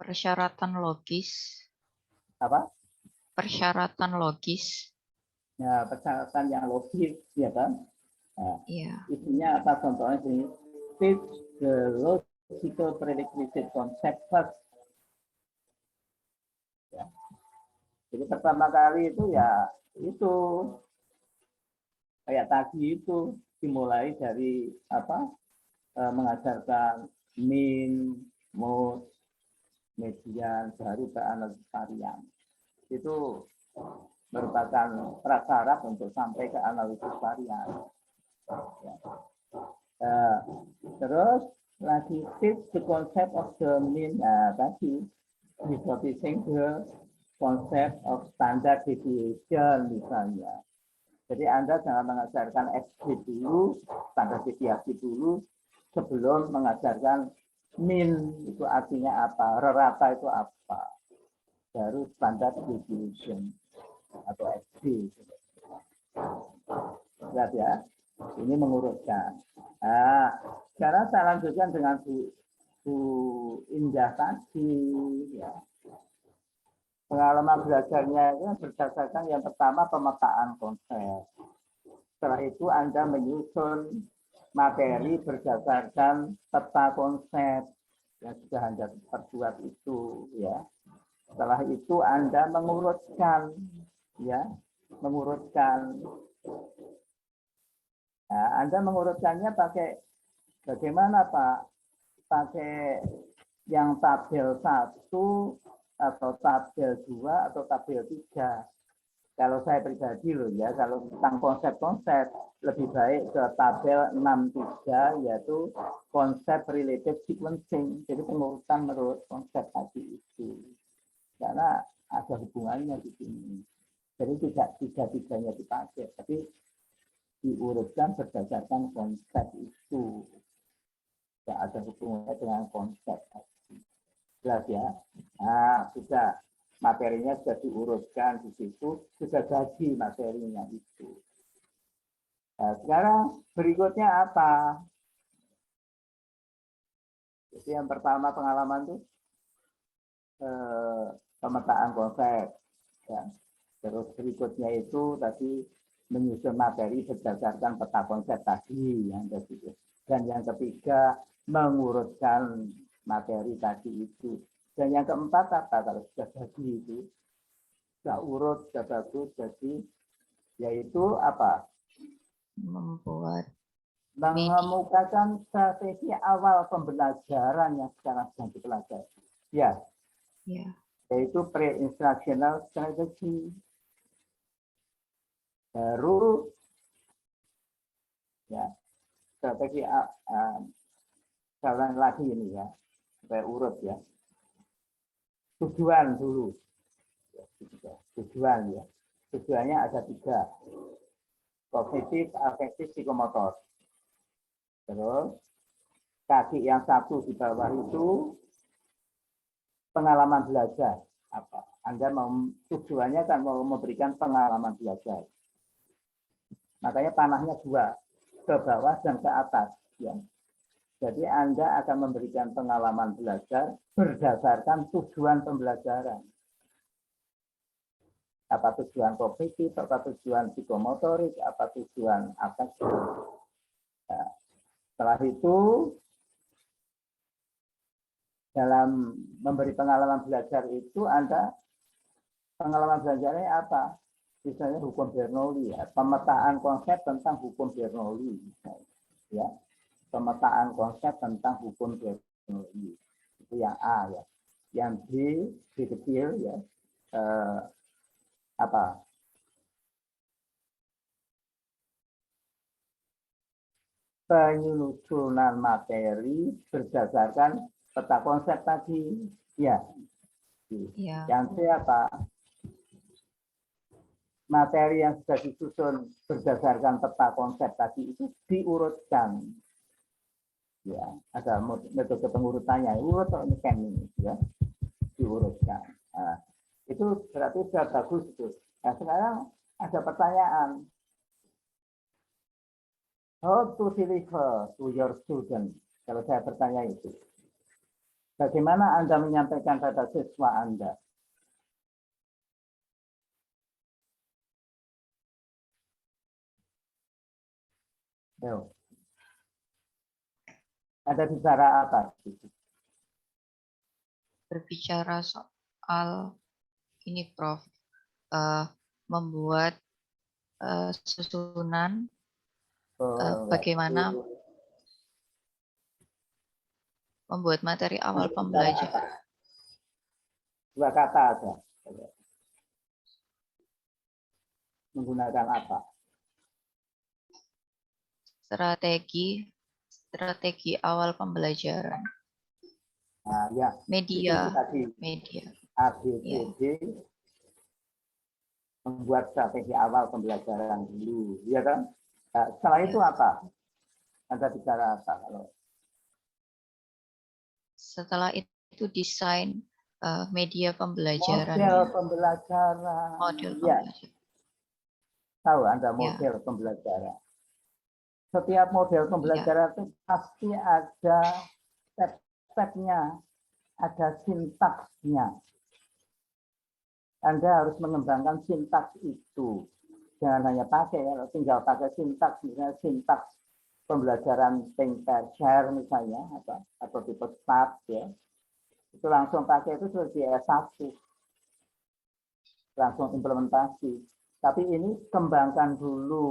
Persyaratan logis. Apa? Persyaratan logis. Ya, persyaratan yang logis, ya kan? Nah, Iya. isinya apa contohnya sini? Teach the logical prerequisite concept first. Ya. Jadi pertama kali itu ya itu kayak tadi itu dimulai dari apa? Mengajarkan mean, mode, median, baru ke analisis varian. Itu merupakan prasyarat untuk sampai ke analisis varian. Ya. Terus lagi teach the concept of the mean tadi introducing the concept of standard deviation misalnya. Jadi Anda jangan mengajarkan XD dulu, standar deviasi dulu sebelum mengajarkan mean itu artinya apa, rata itu apa. Baru standar deviation atau XD. Lihat ya, ini mengurutkan. Nah, sekarang saya lanjutkan dengan Bu Indah tadi. Ya. Pengalaman belajarnya itu berdasarkan yang pertama pemetaan konsep. Setelah itu Anda menyusun materi berdasarkan peta konsep yang sudah Anda perbuat itu. Ya. Setelah itu Anda mengurutkan, ya, mengurutkan. Nah, Anda mengurutkannya pakai bagaimana Pak? Pakai yang tabel 1 atau tabel 2 atau tabel 3. Kalau saya pribadi loh ya, kalau tentang konsep-konsep lebih baik ke tabel 63 yaitu konsep related sequencing. Jadi pengurutan menurut konsep tadi itu. Karena ada hubungannya di sini. Jadi tidak tiga-tiganya dipakai, tapi diurutkan berdasarkan konsep itu. Tidak ada hubungannya dengan konsep tadi. Jelas ya? Nah, sudah. Materinya sudah diurutkan di situ, sudah jadi materinya itu. Nah, sekarang berikutnya apa? Jadi yang pertama pengalaman itu pemetaan konsep. Ya. Terus berikutnya itu tadi menyusun materi berdasarkan peta konsep tadi yang ketiga. Dan yang ketiga mengurutkan materi tadi itu. Dan yang keempat apa kalau sudah jadi itu sudah urut sudah bagus jadi yaitu apa? Mengemukakan strategi awal pembelajaran yang sekarang sedang dipelajari. Ya. Yaitu pre-instructional strategy. Baru ya strategi jalan lagi ini ya supaya urut ya. Tujuan dulu. Tujuan ya. Tujuannya ada 3. Kognitif, afektif, psikomotor. Terus kaki yang 1 di bawah itu pengalaman belajar. Apa? Anda mau tujuannya kan mau memberikan pengalaman belajar. Makanya panahnya 2, ke bawah dan ke atas. Ya. Jadi Anda akan memberikan pengalaman belajar berdasarkan tujuan pembelajaran. Apa tujuan kognitif, apa tujuan psikomotorik, apa tujuan afektif. Nah, setelah itu, dalam memberi pengalaman belajar itu, Anda pengalaman belajarnya apa? Misalnya hukum Bernoulli, ya. Pemetaan konsep tentang hukum Bernoulli. Ya. Pemetaan konsep tentang hukum Bernoulli. Itu yang A ya. Yang B kecil ya. Apa? Penyusunan materi berdasarkan peta konsep tadi. Ya. Yang C apa? Materi yang sudah disusun berdasarkan peta konsep tadi itu diurutkan. Ya, ada metode pengurutannya, urut atau ini ya, diurutkan. Nah, itu berarti sudah bagus itu. Nah, sekarang ada pertanyaan. How to deliver to your student? Kalau saya bertanya itu, bagaimana Anda menyampaikan pada siswa Anda? Yo. Ada bicara apa? Berbicara soal ini Prof, membuat susunan bagaimana membuat materi awal pembelajaran. 2 kata aja. Menggunakan apa? Strategi awal pembelajaran. Nah, ya. Media. ABCD ya. Membuat strategi awal pembelajaran dulu, ya kan? Nah, setelah itu apa? Anda bicara apa kalau? Setelah itu desain media pembelajaran. Model pembelajaran. Ya. Tahu Anda model pembelajaran. Setiap model pembelajaran itu pasti ada step-stepnya, ada sintaksnya. Anda harus mengembangkan sintaks itu. Jangan hanya pakai, tinggal pakai sintaks, misalnya sintaks pembelajaran think, pair, share misalnya, atau tipe START ya. Itu langsung pakai itu sudah di S1. Langsung implementasi. Tapi ini kembangkan dulu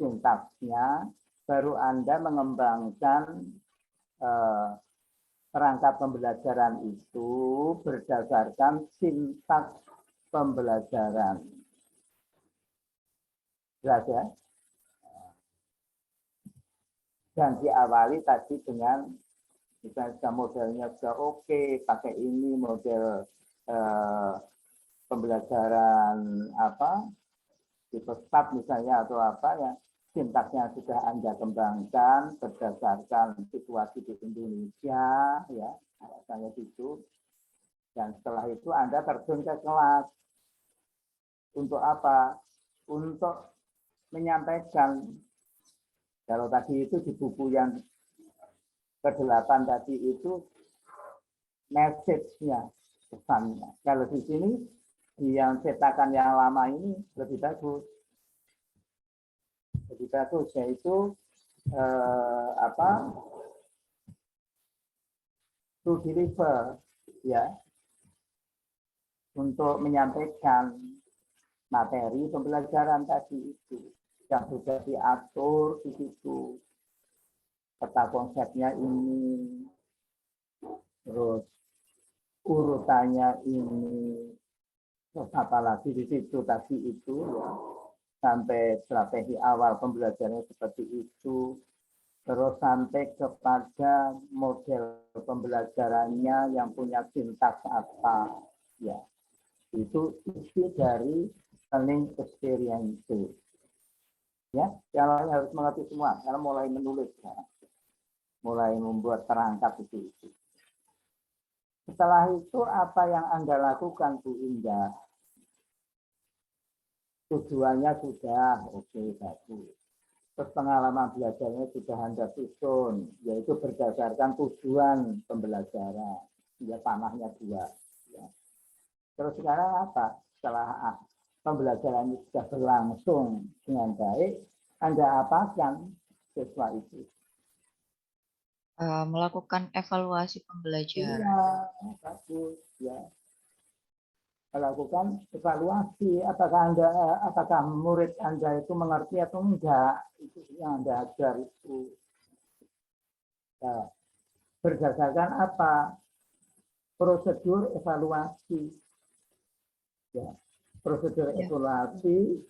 sintaksnya, baru Anda mengembangkan perangkat pembelajaran itu berdasarkan sintaks pembelajaran. Jelas ya? Dan diawali tadi dengan misalnya modelnya sudah oke, pakai ini model pembelajaran apa, tipe STAT misalnya atau apa ya, sintaksnya sudah Anda kembangkan berdasarkan situasi di Indonesia, ya, alasannya itu. Dan setelah itu Anda terjun ke kelas. Untuk apa? Untuk menyampaikan. Kalau tadi itu di buku yang ke-8 tadi itu message-nya, pesannya. Kalau di sini di yang cetakan yang lama ini lebih bagus. Lebih bagus yaitu to deliver, ya, untuk menyampaikan materi pembelajaran tadi itu yang sudah diatur di situ. Peta konsepnya ini, terus urutannya ini, terus apalagi di situ tadi itu, ya, sampai strategi awal pembelajarannya seperti itu, terus sampai kepada model pembelajarannya yang punya sintaks apa, ya, itu isi dari learning experience. Ya, yang harus mengerti semua, karena mulai menulis, ya, mulai membuat perangkat itu. Setelah itu apa yang Anda lakukan, Bu Indah? Tujuannya sudah oke, bagus. Terus pengalaman belajarnya sudah Anda susun, yaitu berdasarkan tujuan pembelajaran. Ya, panahnya 2. Ya. Terus sekarang apa? Setelah pembelajaran itu sudah berlangsung dengan baik, Anda apakan siswa itu? Melakukan evaluasi pembelajaran. Iya, bagus, ya. Melakukan evaluasi, apakah murid Anda itu mengerti atau enggak, itu yang Anda ajar itu. Nah, berdasarkan apa? Prosedur evaluasi. Ya, prosedur evaluasi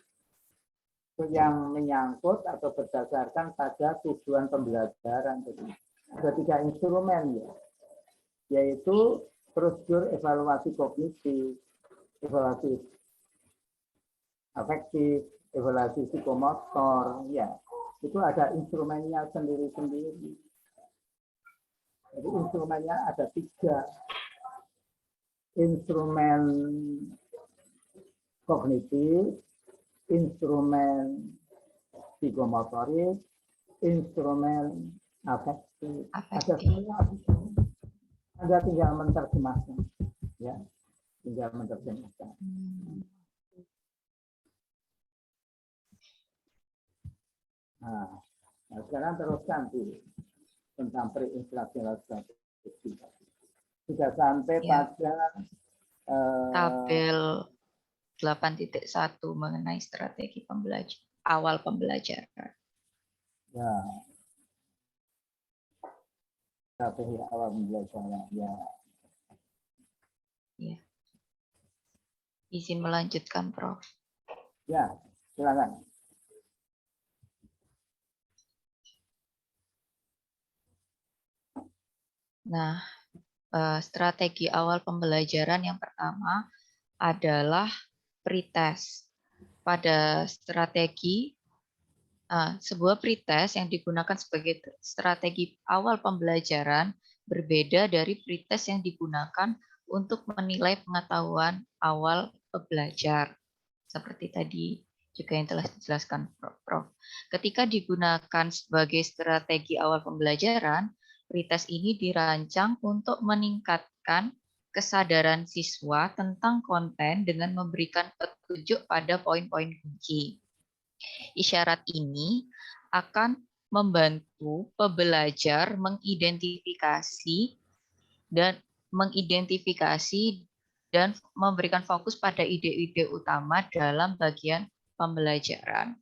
yang menyangkut atau berdasarkan pada tujuan pembelajaran. Ada 3 instrumen, ya, yaitu prosedur evaluasi kognitif, evaluasi afektif, evaluasi psikomotor, ya, itu ada instrumennya sendiri-sendiri. Jadi instrumennya ada 3. Instrumen kognitif, instrumen psikomotorik, instrumen afektif. Ada semua. Anda tinggal menerjemahkan, ya, tinggal menerjemahkan. Nah, sekarang teruskan dulu tentang pre-instructional strategi. Sudah sampai pada tabel 8.1 mengenai strategi awal pembelajaran. Ya, strategi awal pembelajaran. Ya. Ya. Izin melanjutkan, Prof. Ya, silakan. Nah, strategi awal pembelajaran yang pertama adalah pretest. Pada strategi, sebuah pretest yang digunakan sebagai strategi awal pembelajaran berbeda dari pretest yang digunakan untuk menilai pengetahuan awal pembelajar. Seperti tadi juga yang telah dijelaskan Prof. Ketika digunakan sebagai strategi awal pembelajaran, pretest ini dirancang untuk meningkatkan kesadaran siswa tentang konten dengan memberikan petunjuk pada poin-poin kunci. Isyarat ini akan membantu pembelajar mengidentifikasi dan memberikan fokus pada ide-ide utama dalam bagian pembelajaran.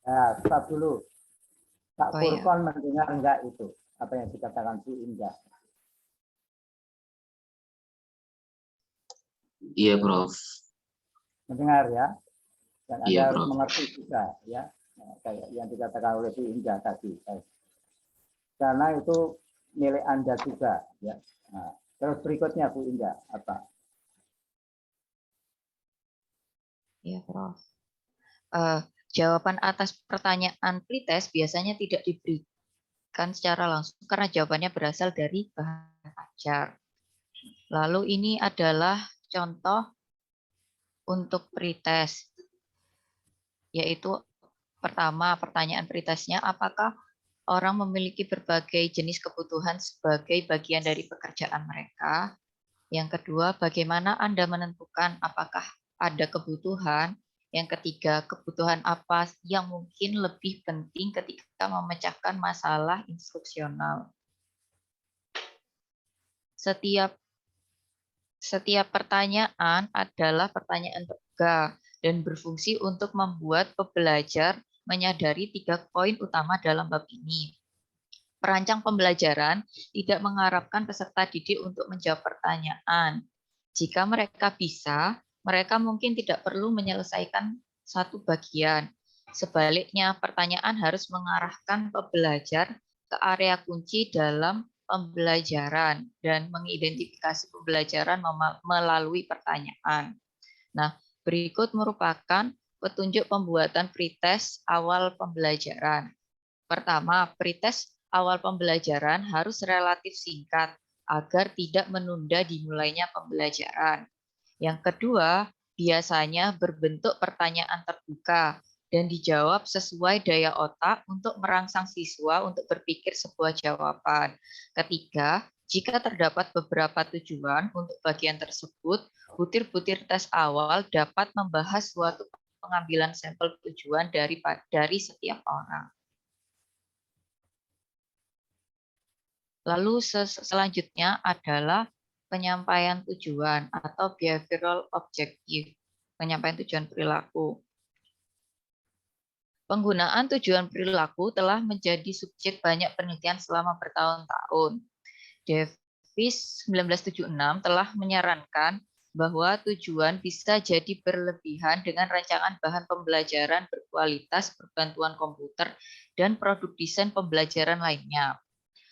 Nah, stop dulu. Pak Oh ya, Furkon mendengar enggak itu? Apa yang dikatakan Bu Indah? Iya, Prof. Mendengar ya? Dan Iya, Anda harus Prof. mengerti juga ya. Nah, kayak yang dikatakan oleh Bu Indah tadi. Karena itu milik Anda juga ya. Nah, terus berikutnya Bu Indah apa? ya Prof. Jawaban atas pertanyaan pretest biasanya tidak diberikan secara langsung karena jawabannya berasal dari bahan ajar. Lalu ini adalah contoh untuk pretest, yaitu pertama pertanyaan pretestnya apakah orang memiliki berbagai jenis kebutuhan sebagai bagian dari pekerjaan mereka. Yang kedua, bagaimana Anda menentukan apakah ada kebutuhan. Yang ketiga, kebutuhan apa yang mungkin lebih penting ketika memecahkan masalah instruksional. Setiap pertanyaan adalah pertanyaan terbuka dan berfungsi untuk membuat pembelajar menyadari 3 poin utama dalam bab ini. Perancang pembelajaran tidak mengharapkan peserta didik untuk menjawab pertanyaan. Jika mereka bisa, mereka mungkin tidak perlu menyelesaikan satu bagian. Sebaliknya, pertanyaan harus mengarahkan pembelajar ke area kunci dalam pembelajaran dan mengidentifikasi pembelajaran melalui pertanyaan. Nah, berikut merupakan petunjuk pembuatan pretest awal pembelajaran. Pertama, pretest awal pembelajaran harus relatif singkat agar tidak menunda dimulainya pembelajaran. Yang kedua, biasanya berbentuk pertanyaan terbuka dan dijawab sesuai daya otak untuk merangsang siswa untuk berpikir sebuah jawaban. Ketiga, jika terdapat beberapa tujuan untuk bagian tersebut, butir-butir tes awal dapat membahas suatu pengambilan sampel tujuan dari setiap orang. Lalu selanjutnya adalah penyampaian tujuan atau behavioral objective, penyampaian tujuan perilaku. Penggunaan tujuan perilaku telah menjadi subjek banyak penelitian selama bertahun-tahun. Davis 1976 telah menyarankan bahwa tujuan bisa jadi berlebihan dengan rancangan bahan pembelajaran berkualitas berbantuan komputer dan produk desain pembelajaran lainnya.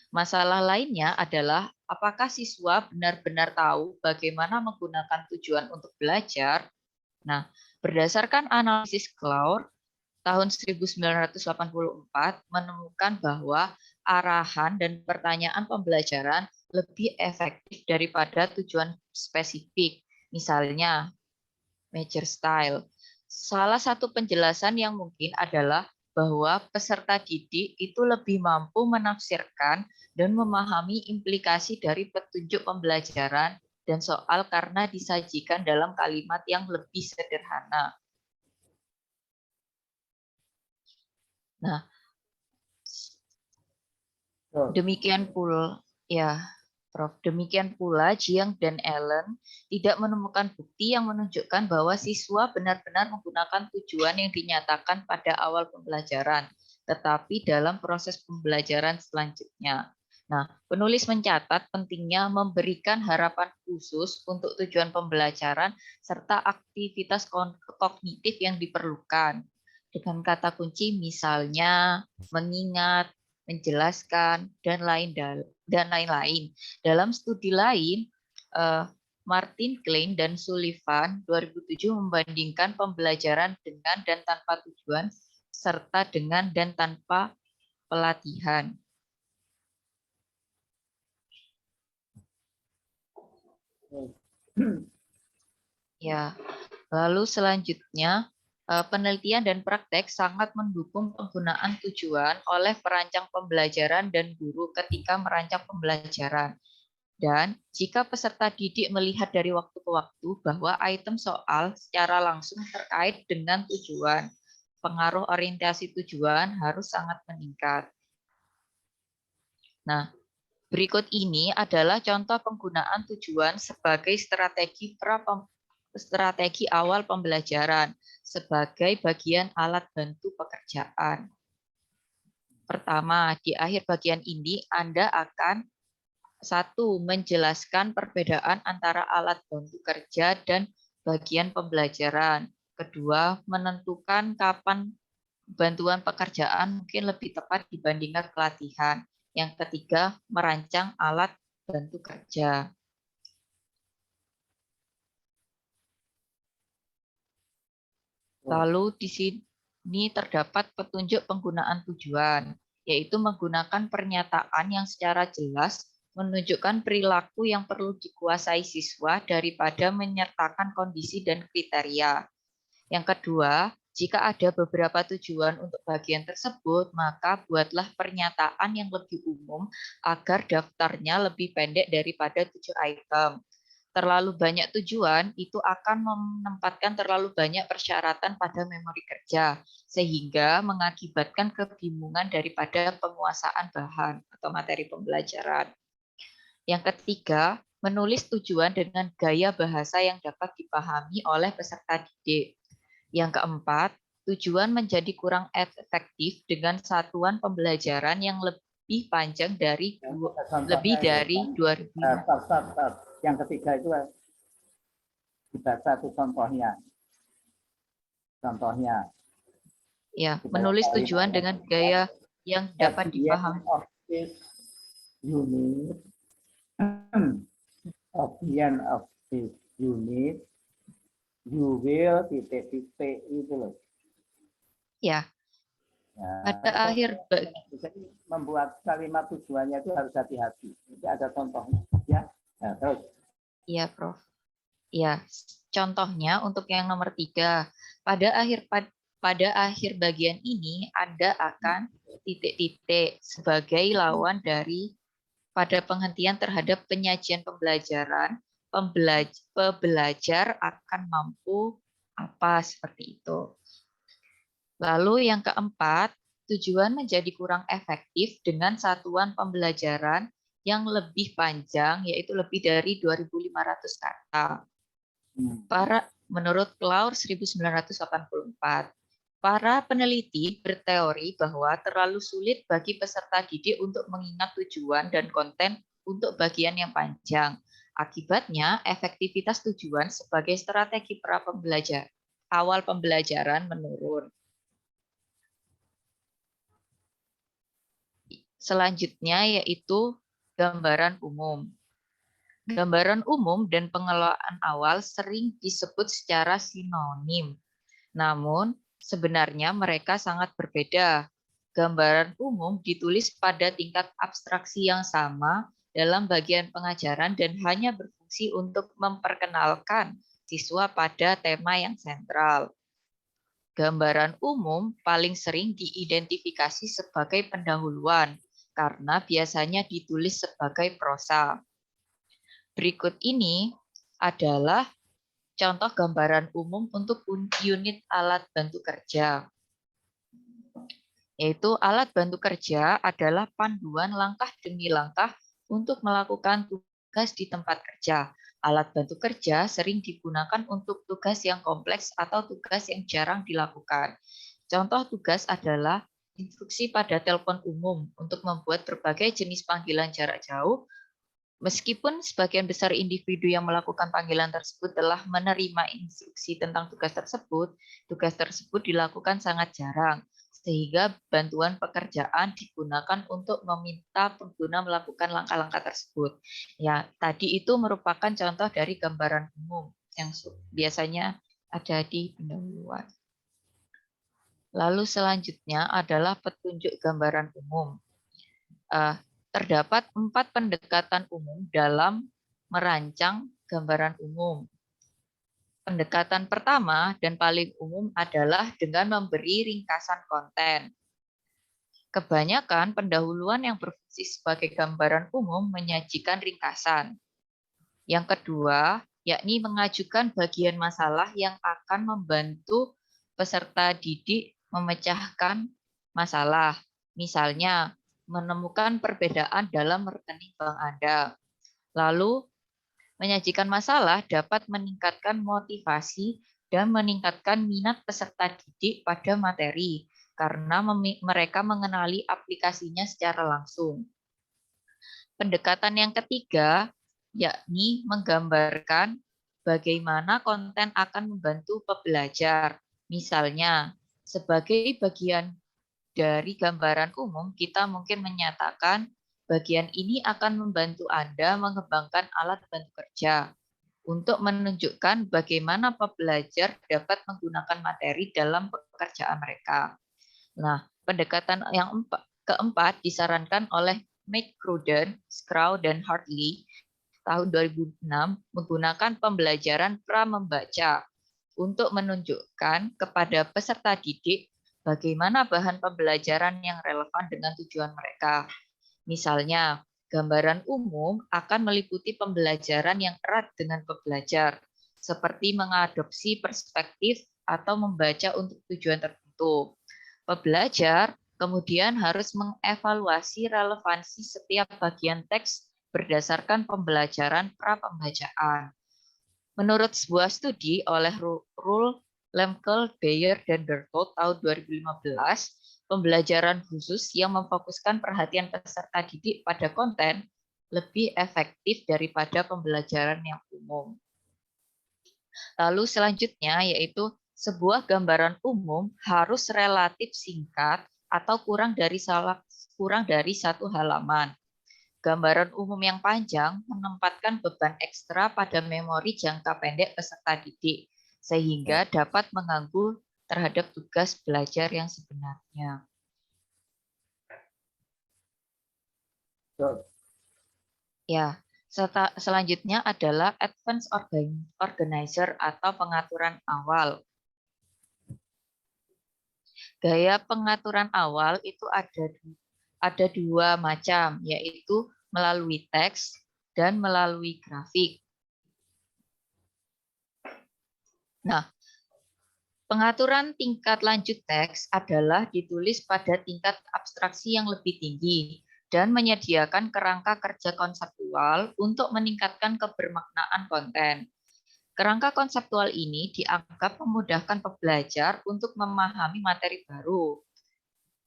Masalah lainnya adalah apakah siswa benar-benar tahu bagaimana menggunakan tujuan untuk belajar. Nah, berdasarkan analisis Cloud tahun 1984 menemukan bahwa arahan dan pertanyaan pembelajaran lebih efektif daripada tujuan spesifik. Misalnya, major style. Salah satu penjelasan yang mungkin adalah bahwa peserta didik itu lebih mampu menafsirkan dan memahami implikasi dari petunjuk pembelajaran dan soal karena disajikan dalam kalimat yang lebih sederhana. Nah, demikian pula ya, Prof. Demikian pula Jiang dan Allen tidak menemukan bukti yang menunjukkan bahwa siswa benar-benar menggunakan tujuan yang dinyatakan pada awal pembelajaran, tetapi dalam proses pembelajaran selanjutnya. Nah, penulis mencatat pentingnya memberikan harapan khusus untuk tujuan pembelajaran serta aktivitas kognitif yang diperlukan. Dengan kata kunci misalnya mengingat, menjelaskan, dan lain-lain. Dalam studi lain, Martin Klein dan Sullivan 2007 membandingkan pembelajaran dengan dan tanpa tujuan serta dengan dan tanpa pelatihan. Ya, lalu selanjutnya penelitian dan praktek sangat mendukung penggunaan tujuan oleh perancang pembelajaran dan guru ketika merancang pembelajaran. Dan jika peserta didik melihat dari waktu ke waktu bahwa item soal secara langsung terkait dengan tujuan, pengaruh orientasi tujuan harus sangat meningkat. Nah, berikut ini adalah contoh penggunaan tujuan sebagai strategi strategi awal pembelajaran sebagai bagian alat bantu pekerjaan. Pertama, di akhir bagian ini Anda akan menjelaskan perbedaan antara alat bantu kerja dan bagian pembelajaran. Kedua, menentukan kapan bantuan pekerjaan mungkin lebih tepat dibandingkan pelatihan. Yang ketiga, merancang alat bantu kerja. Lalu di sini terdapat petunjuk penggunaan tujuan, yaitu menggunakan pernyataan yang secara jelas menunjukkan perilaku yang perlu dikuasai siswa daripada menyertakan kondisi dan kriteria. Yang kedua, jika ada beberapa tujuan untuk bagian tersebut, maka buatlah pernyataan yang lebih umum agar daftarnya lebih pendek daripada 7 item. Terlalu banyak tujuan itu akan menempatkan terlalu banyak persyaratan pada memori kerja, sehingga mengakibatkan kebingungan daripada penguasaan bahan atau materi pembelajaran. Yang ketiga, menulis tujuan dengan gaya bahasa yang dapat dipahami oleh peserta didik. Yang keempat, tujuan menjadi kurang efektif dengan satuan pembelajaran yang lebih panjang dari lebih dari 2000. Yang ketiga itu dibaca itu contohnya. Contohnya. Ya, menulis tujuan dengan gaya yang dapat dipahami. At the end of this unit, you will titik-titik itu loh. Ya. Pada akhir jadi membuat kalimat tujuannya itu harus hati-hati. Jadi ada contohnya, ya. Nah, terus. Iya, Prof. Ya, contohnya untuk yang nomor 3, pada akhir bagian ini Anda akan titik-titik sebagai lawan dari pada penghentian terhadap penyajian pembelajaran, pembelajar akan mampu apa seperti itu. Lalu yang keempat, tujuan menjadi kurang efektif dengan satuan pembelajaran yang lebih panjang, yaitu lebih dari 2.500 kata. Menurut Claur 1984, para peneliti berteori bahwa terlalu sulit bagi peserta didik untuk mengingat tujuan dan konten untuk bagian yang panjang. Akibatnya, efektivitas tujuan sebagai strategi awal pembelajaran menurun. Selanjutnya yaitu gambaran umum. Gambaran umum dan pengelolaan awal sering disebut secara sinonim. Namun, sebenarnya mereka sangat berbeda. Gambaran umum ditulis pada tingkat abstraksi yang sama dalam bagian pengajaran dan hanya berfungsi untuk memperkenalkan siswa pada tema yang sentral. Gambaran umum paling sering diidentifikasi sebagai pendahuluan, karena biasanya ditulis sebagai prosa. Berikut ini adalah contoh gambaran umum untuk unit alat bantu kerja. Yaitu alat bantu kerja adalah panduan langkah demi langkah untuk melakukan tugas di tempat kerja. Alat bantu kerja sering digunakan untuk tugas yang kompleks atau tugas yang jarang dilakukan. Contoh tugas adalah instruksi pada telepon umum untuk membuat berbagai jenis panggilan jarak jauh. Meskipun sebagian besar individu yang melakukan panggilan tersebut telah menerima instruksi tentang tugas tersebut dilakukan sangat jarang, sehingga bantuan pekerjaan digunakan untuk meminta pengguna melakukan langkah-langkah tersebut. Ya, tadi itu merupakan contoh dari gambaran umum yang biasanya ada di pendahuluan. Lalu selanjutnya adalah petunjuk gambaran umum. Terdapat 4 pendekatan umum dalam merancang gambaran umum. Pendekatan pertama dan paling umum adalah dengan memberi ringkasan konten. Kebanyakan pendahuluan yang berfungsi sebagai gambaran umum menyajikan ringkasan. Yang kedua, yakni mengajukan bagian masalah yang akan membantu peserta didik memecahkan masalah. Misalnya, menemukan perbedaan dalam rekening bank Anda. Lalu, Menyajikan masalah dapat meningkatkan motivasi dan meningkatkan minat peserta didik pada materi karena mereka mengenali aplikasinya secara langsung. Pendekatan yang ketiga yakni menggambarkan bagaimana konten akan membantu pembelajar. Misalnya, sebagai bagian dari gambaran umum, kita mungkin menyatakan bagian ini akan membantu Anda mengembangkan alat bantu kerja untuk menunjukkan bagaimana pembelajar dapat menggunakan materi dalam pekerjaan mereka. Nah, pendekatan yang keempat disarankan oleh McCrudden, Scrow, dan Hartley tahun 2006 menggunakan pembelajaran pra-membaca untuk menunjukkan kepada peserta didik bagaimana bahan pembelajaran yang relevan dengan tujuan mereka. Misalnya, gambaran umum akan meliputi pembelajaran yang erat dengan pembelajar, seperti mengadopsi perspektif atau membaca untuk tujuan tertentu. Pembelajar kemudian harus mengevaluasi relevansi setiap bagian teks berdasarkan pembelajaran pra-pembacaan. Menurut sebuah studi oleh Ruhl, Lemkel, Beyer, dan Berthold tahun 2015, pembelajaran khusus yang memfokuskan perhatian peserta didik pada konten lebih efektif daripada pembelajaran yang umum. Lalu selanjutnya yaitu sebuah gambaran umum harus relatif singkat atau kurang dari satu halaman. Gambaran umum yang panjang menempatkan beban ekstra pada memori jangka pendek peserta didik, sehingga dapat mengganggu terhadap tugas belajar yang sebenarnya. Ya, selanjutnya adalah Advanced Organizer atau pengaturan awal. Gaya pengaturan awal itu ada dua macam, yaitu melalui teks dan melalui grafik. Nah, pengaturan tingkat lanjut teks adalah ditulis pada tingkat abstraksi yang lebih tinggi dan menyediakan kerangka kerja konseptual untuk meningkatkan kebermaknaan konten. Kerangka konseptual ini dianggap memudahkan pembelajar untuk memahami materi baru.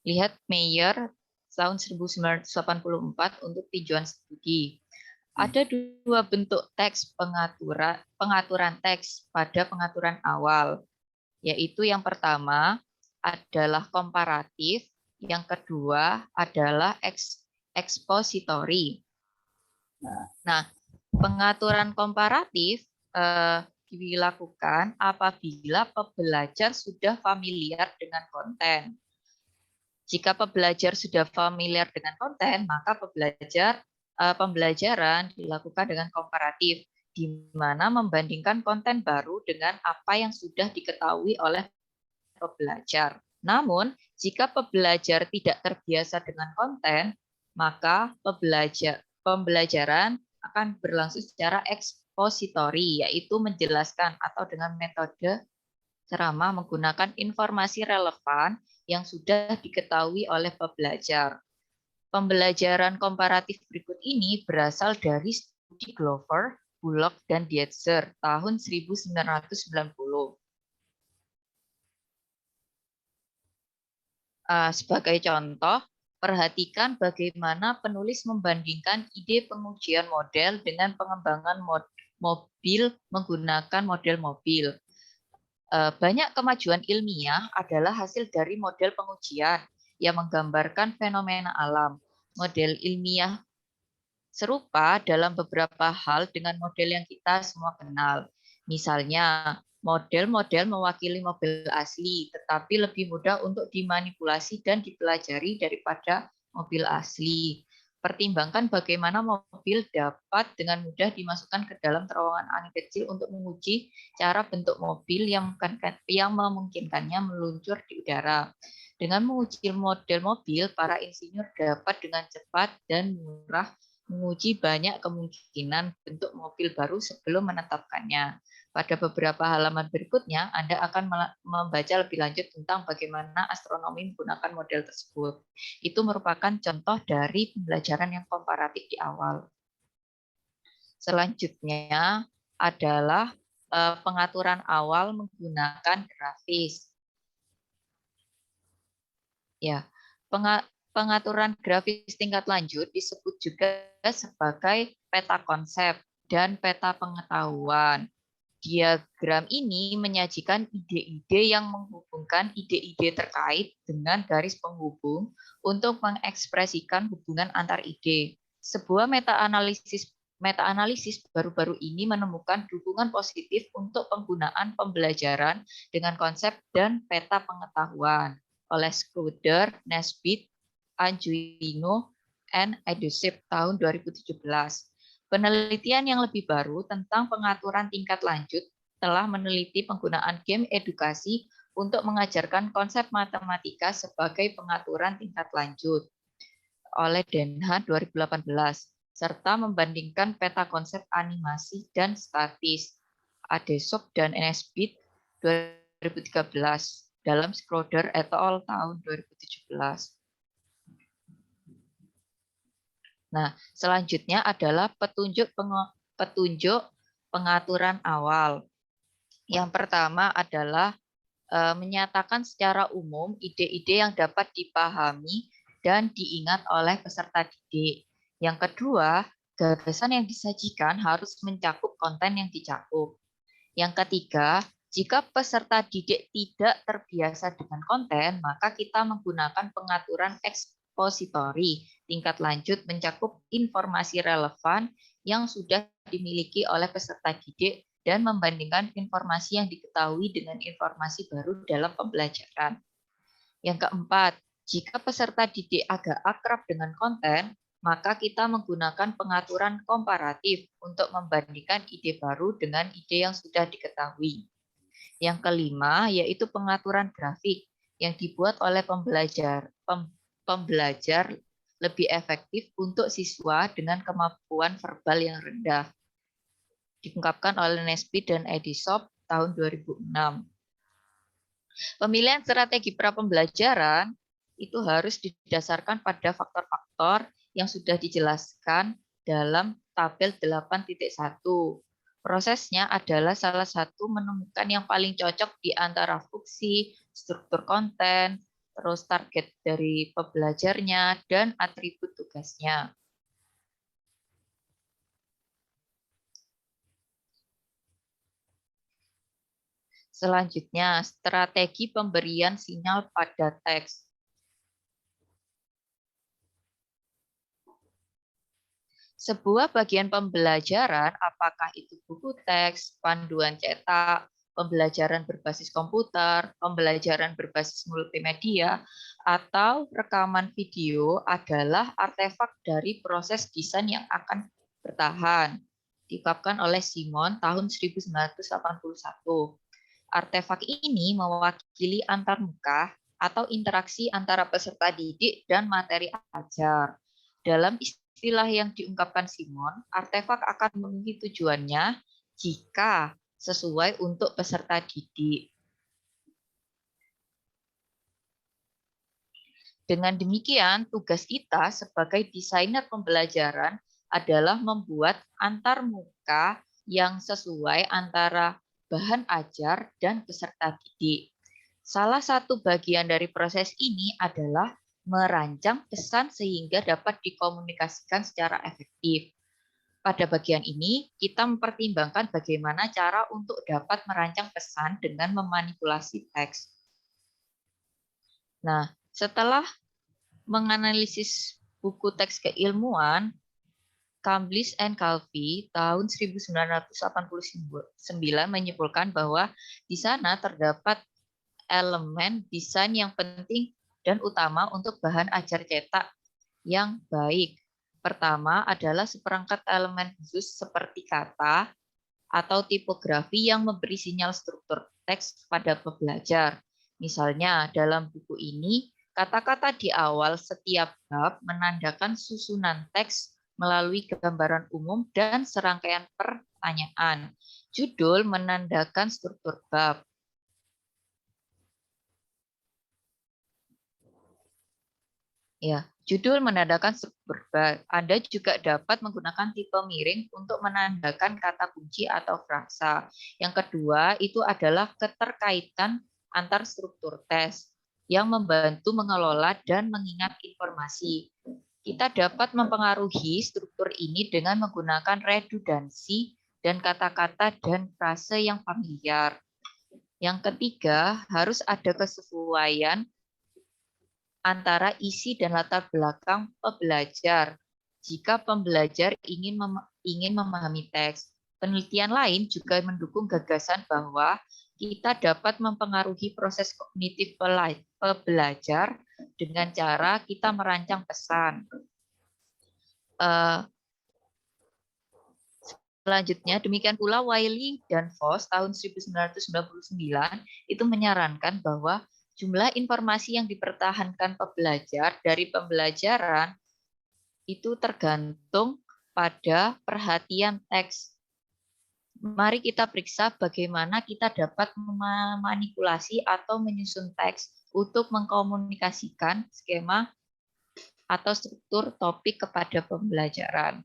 Lihat Meyer tahun 1984 untuk tinjauan studi. Ada dua bentuk teks pengaturan teks pada pengaturan awal, yaitu yang pertama adalah komparatif, yang kedua adalah ekspositori. Nah, pengaturan komparatif dilakukan apabila pembelajar sudah familiar dengan konten. Jika pembelajar sudah familiar dengan konten, maka pembelajaran dilakukan dengan komparatif, di mana membandingkan konten baru dengan apa yang sudah diketahui oleh pembelajar. Namun, jika pembelajar tidak terbiasa dengan konten, maka pembelajaran akan berlangsung secara ekspositori, yaitu menjelaskan atau dengan metode ceramah menggunakan informasi relevan yang sudah diketahui oleh pembelajar. Pembelajaran komparatif berikut ini berasal dari studi Glover, Bullock, dan Dietzer tahun 1990. Sebagai contoh, perhatikan bagaimana penulis membandingkan ide pengujian model dengan pengembangan mobil menggunakan model mobil. Banyak kemajuan ilmiah adalah hasil dari model pengujian yang menggambarkan fenomena alam. Model ilmiah serupa dalam beberapa hal dengan model yang kita semua kenal. Misalnya, model-model mewakili mobil asli, tetapi lebih mudah untuk dimanipulasi dan dipelajari daripada mobil asli. Pertimbangkan bagaimana mobil dapat dengan mudah dimasukkan ke dalam terowongan angin kecil untuk menguji cara bentuk mobil yang memungkinkannya meluncur di udara. Dengan menguji model mobil, para insinyur dapat dengan cepat dan murah menguji banyak kemungkinan bentuk mobil baru sebelum menetapkannya. Pada beberapa halaman berikutnya, Anda akan membaca lebih lanjut tentang bagaimana astronomi menggunakan model tersebut. Itu merupakan contoh dari pembelajaran yang komparatif di awal. Selanjutnya adalah pengaturan awal menggunakan grafis. Ya, pengaturan grafis tingkat lanjut disebut juga sebagai peta konsep dan peta pengetahuan. Diagram ini menyajikan ide-ide yang menghubungkan ide-ide terkait dengan garis penghubung untuk mengekspresikan hubungan antar ide. Sebuah meta-analisis baru-baru ini menemukan dukungan positif untuk penggunaan pembelajaran dengan konsep dan peta pengetahuan oleh Scudder, Nesbitt, Anjuino, and Edusip tahun 2017. Penelitian yang lebih baru tentang pengaturan tingkat lanjut telah meneliti penggunaan game edukasi untuk mengajarkan konsep matematika sebagai pengaturan tingkat lanjut oleh Denha 2018, serta membandingkan peta konsep animasi dan statis Adesop dan Nesbitt 2013 dalam Scudder et al. Tahun 2017. Nah, selanjutnya adalah petunjuk pengaturan awal. Yang pertama adalah menyatakan secara umum ide-ide yang dapat dipahami dan diingat oleh peserta didik. Yang kedua, gagasan yang disajikan harus mencakup konten yang dicakup. Yang ketiga, jika peserta didik tidak terbiasa dengan konten, maka kita menggunakan pengaturan ekspositori tingkat lanjut mencakup informasi relevan yang sudah dimiliki oleh peserta didik dan membandingkan informasi yang diketahui dengan informasi baru dalam pembelajaran. Yang keempat, jika peserta didik agak akrab dengan konten, maka kita menggunakan pengaturan komparatif untuk membandingkan ide baru dengan ide yang sudah diketahui. Yang kelima, yaitu pengaturan grafik yang dibuat oleh pembelajar lebih efektif untuk siswa dengan kemampuan verbal yang rendah. Diungkapkan oleh Nesbitt dan Edisop tahun 2006. Pemilihan strategi pra-pembelajaran itu harus didasarkan pada faktor-faktor yang sudah dijelaskan dalam tabel 8.1. Prosesnya adalah salah satu menemukan yang paling cocok di antara fungsi, struktur konten, terus target dari pembelajarnya, dan atribut tugasnya. Selanjutnya, strategi pemberian sinyal pada teks. Sebuah bagian pembelajaran, apakah itu buku teks, panduan cetak, pembelajaran berbasis komputer, pembelajaran berbasis multimedia, atau rekaman video adalah artefak dari proses desain yang akan bertahan. Diungkapkan oleh Simon tahun 1981. Artefak ini mewakili antarmuka atau interaksi antara peserta didik dan materi ajar. Dalam istilah yang diungkapkan Simon, artefak akan memenuhi tujuannya jika sesuai untuk peserta didik. Dengan demikian, tugas kita sebagai desainer pembelajaran adalah membuat antarmuka yang sesuai antara bahan ajar dan peserta didik. Salah satu bagian dari proses ini adalah merancang pesan sehingga dapat dikomunikasikan secara efektif. Pada bagian ini, kita mempertimbangkan bagaimana cara untuk dapat merancang pesan dengan memanipulasi teks. Nah, setelah menganalisis buku teks keilmuan, Cambridge and Calvi tahun 1989 menyimpulkan bahwa di sana terdapat elemen desain yang penting dan utama untuk bahan ajar cetak yang baik. Pertama adalah seperangkat elemen khusus seperti kata atau tipografi yang memberi sinyal struktur teks pada pembelajar. Misalnya dalam buku ini, kata-kata di awal setiap bab menandakan susunan teks melalui gambaran umum dan serangkaian pertanyaan. Judul menandakan struktur bab. Ya, Judul menandakan struktur bab. Anda juga dapat menggunakan tipe miring untuk menandakan kata kunci atau frasa. Yang kedua itu adalah keterkaitan antar struktur tes yang membantu mengelola dan mengingat informasi. Kita dapat mempengaruhi struktur ini dengan menggunakan redundansi dan kata-kata dan frase yang familiar. Yang ketiga, harus ada kesesuaian antara isi dan latar belakang pembelajar. Jika pembelajar ingin memahami teks, penelitian lain juga mendukung gagasan bahwa kita dapat mempengaruhi proses kognitif pembelajar dengan cara kita merancang pesan. Selanjutnya, demikian pula Wiley dan Voss tahun 1999 itu menyarankan bahwa jumlah informasi yang dipertahankan pembelajar dari pembelajaran itu tergantung pada perhatian teks. Mari kita periksa bagaimana kita dapat memanipulasi atau menyusun teks untuk mengkomunikasikan skema atau struktur topik kepada pembelajaran.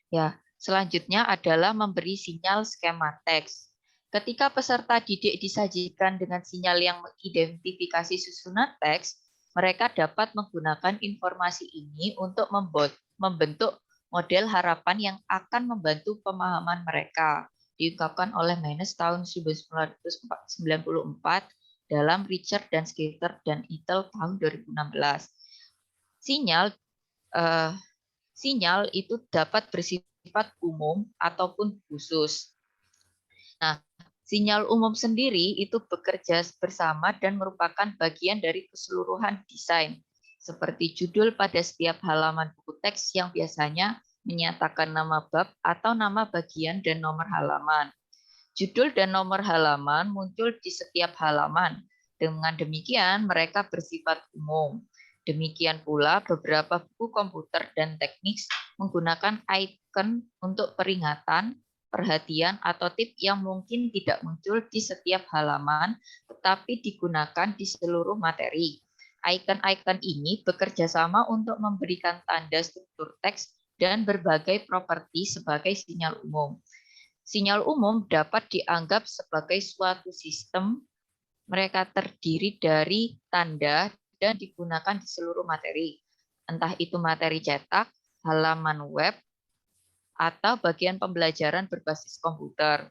Ya, selanjutnya adalah memberi sinyal skema teks. Ketika peserta didik disajikan dengan sinyal yang mengidentifikasi susunan teks, mereka dapat menggunakan informasi ini untuk membentuk model harapan yang akan membantu pemahaman mereka. Diungkapkan oleh Menes tahun 1994 dalam Richard dan Scatter dan Itel tahun 2016. Sinyal itu dapat bersifat umum ataupun khusus. Nah, sinyal umum sendiri itu bekerja bersama dan merupakan bagian dari keseluruhan desain, seperti judul pada setiap halaman buku teks yang biasanya menyatakan nama bab atau nama bagian dan nomor halaman. Judul dan nomor halaman muncul di setiap halaman. Dengan demikian, mereka bersifat umum. Demikian pula beberapa buku komputer dan teknik menggunakan icon untuk peringatan, perhatian, atau tip yang mungkin tidak muncul di setiap halaman, tetapi digunakan di seluruh materi. Icon-icon ini bekerja sama untuk memberikan tanda struktur teks dan berbagai properti sebagai sinyal umum. Sinyal umum dapat dianggap sebagai suatu sistem. Mereka terdiri dari tanda dan digunakan di seluruh materi. Entah itu materi cetak, halaman web, atau bagian pembelajaran berbasis komputer.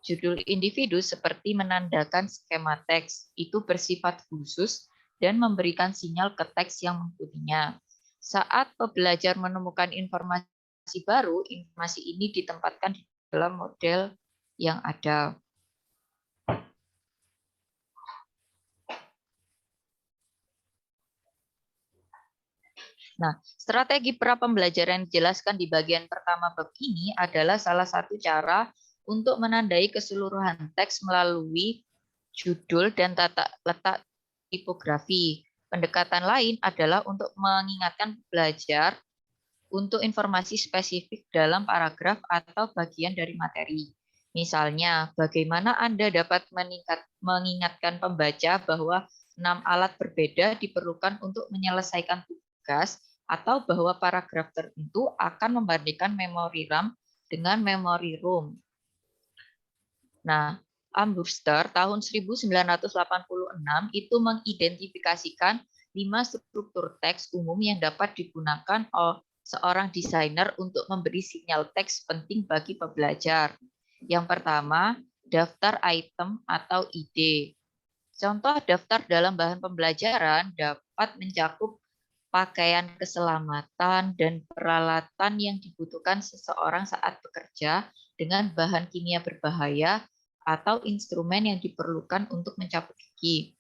Judul individu seperti menandakan skema teks itu bersifat khusus dan memberikan sinyal ke teks yang mengikutinya. Saat pembelajar menemukan informasi baru, informasi ini ditempatkan di dalam model yang ada. Nah, strategi pra pembelajaran yang dijelaskan di bagian pertama bab ini adalah salah satu cara untuk menandai keseluruhan teks melalui judul dan tata letak tipografi. Pendekatan lain adalah untuk mengingatkan pelajar untuk informasi spesifik dalam paragraf atau bagian dari materi. Misalnya, bagaimana Anda dapat mengingatkan pembaca bahwa 6 alat berbeda diperlukan untuk menyelesaikan tugas, atau bahwa paragraf tertentu akan membandingkan memori RAM dengan memori ROM. Nah, Armbruster tahun 1986 itu mengidentifikasikan 5 struktur teks umum yang dapat digunakan oleh seorang desainer untuk memberi sinyal teks penting bagi pembelajar. Yang pertama, daftar item atau ide. Contoh daftar dalam bahan pembelajaran dapat mencakup pakaian keselamatan dan peralatan yang dibutuhkan seseorang saat bekerja dengan bahan kimia berbahaya atau instrumen yang diperlukan untuk mencapai gigi.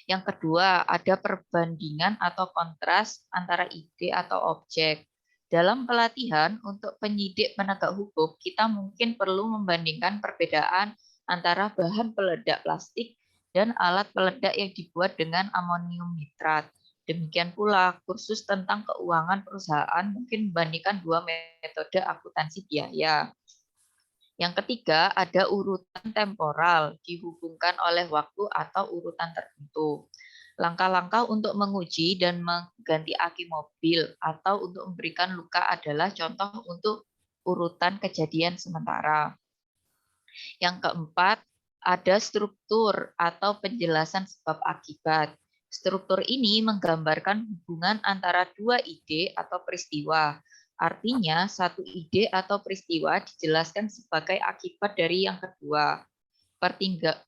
Yang kedua, ada perbandingan atau kontras antara ide atau objek. Dalam pelatihan untuk penyidik penegak hukum, kita mungkin perlu membandingkan perbedaan antara bahan peledak plastik dan alat peledak yang dibuat dengan amonium nitrat. Demikian pula, kursus tentang keuangan perusahaan mungkin membandingkan 2 metode akuntansi biaya. Yang ketiga, ada urutan temporal, dihubungkan oleh waktu atau urutan tertentu. Langkah-langkah untuk menguji dan mengganti aki mobil atau untuk memberikan luka adalah contoh untuk urutan kejadian sementara. Yang keempat, ada struktur atau penjelasan sebab akibat. Struktur ini menggambarkan hubungan antara dua ide atau peristiwa. Artinya, satu ide atau peristiwa dijelaskan sebagai akibat dari yang kedua.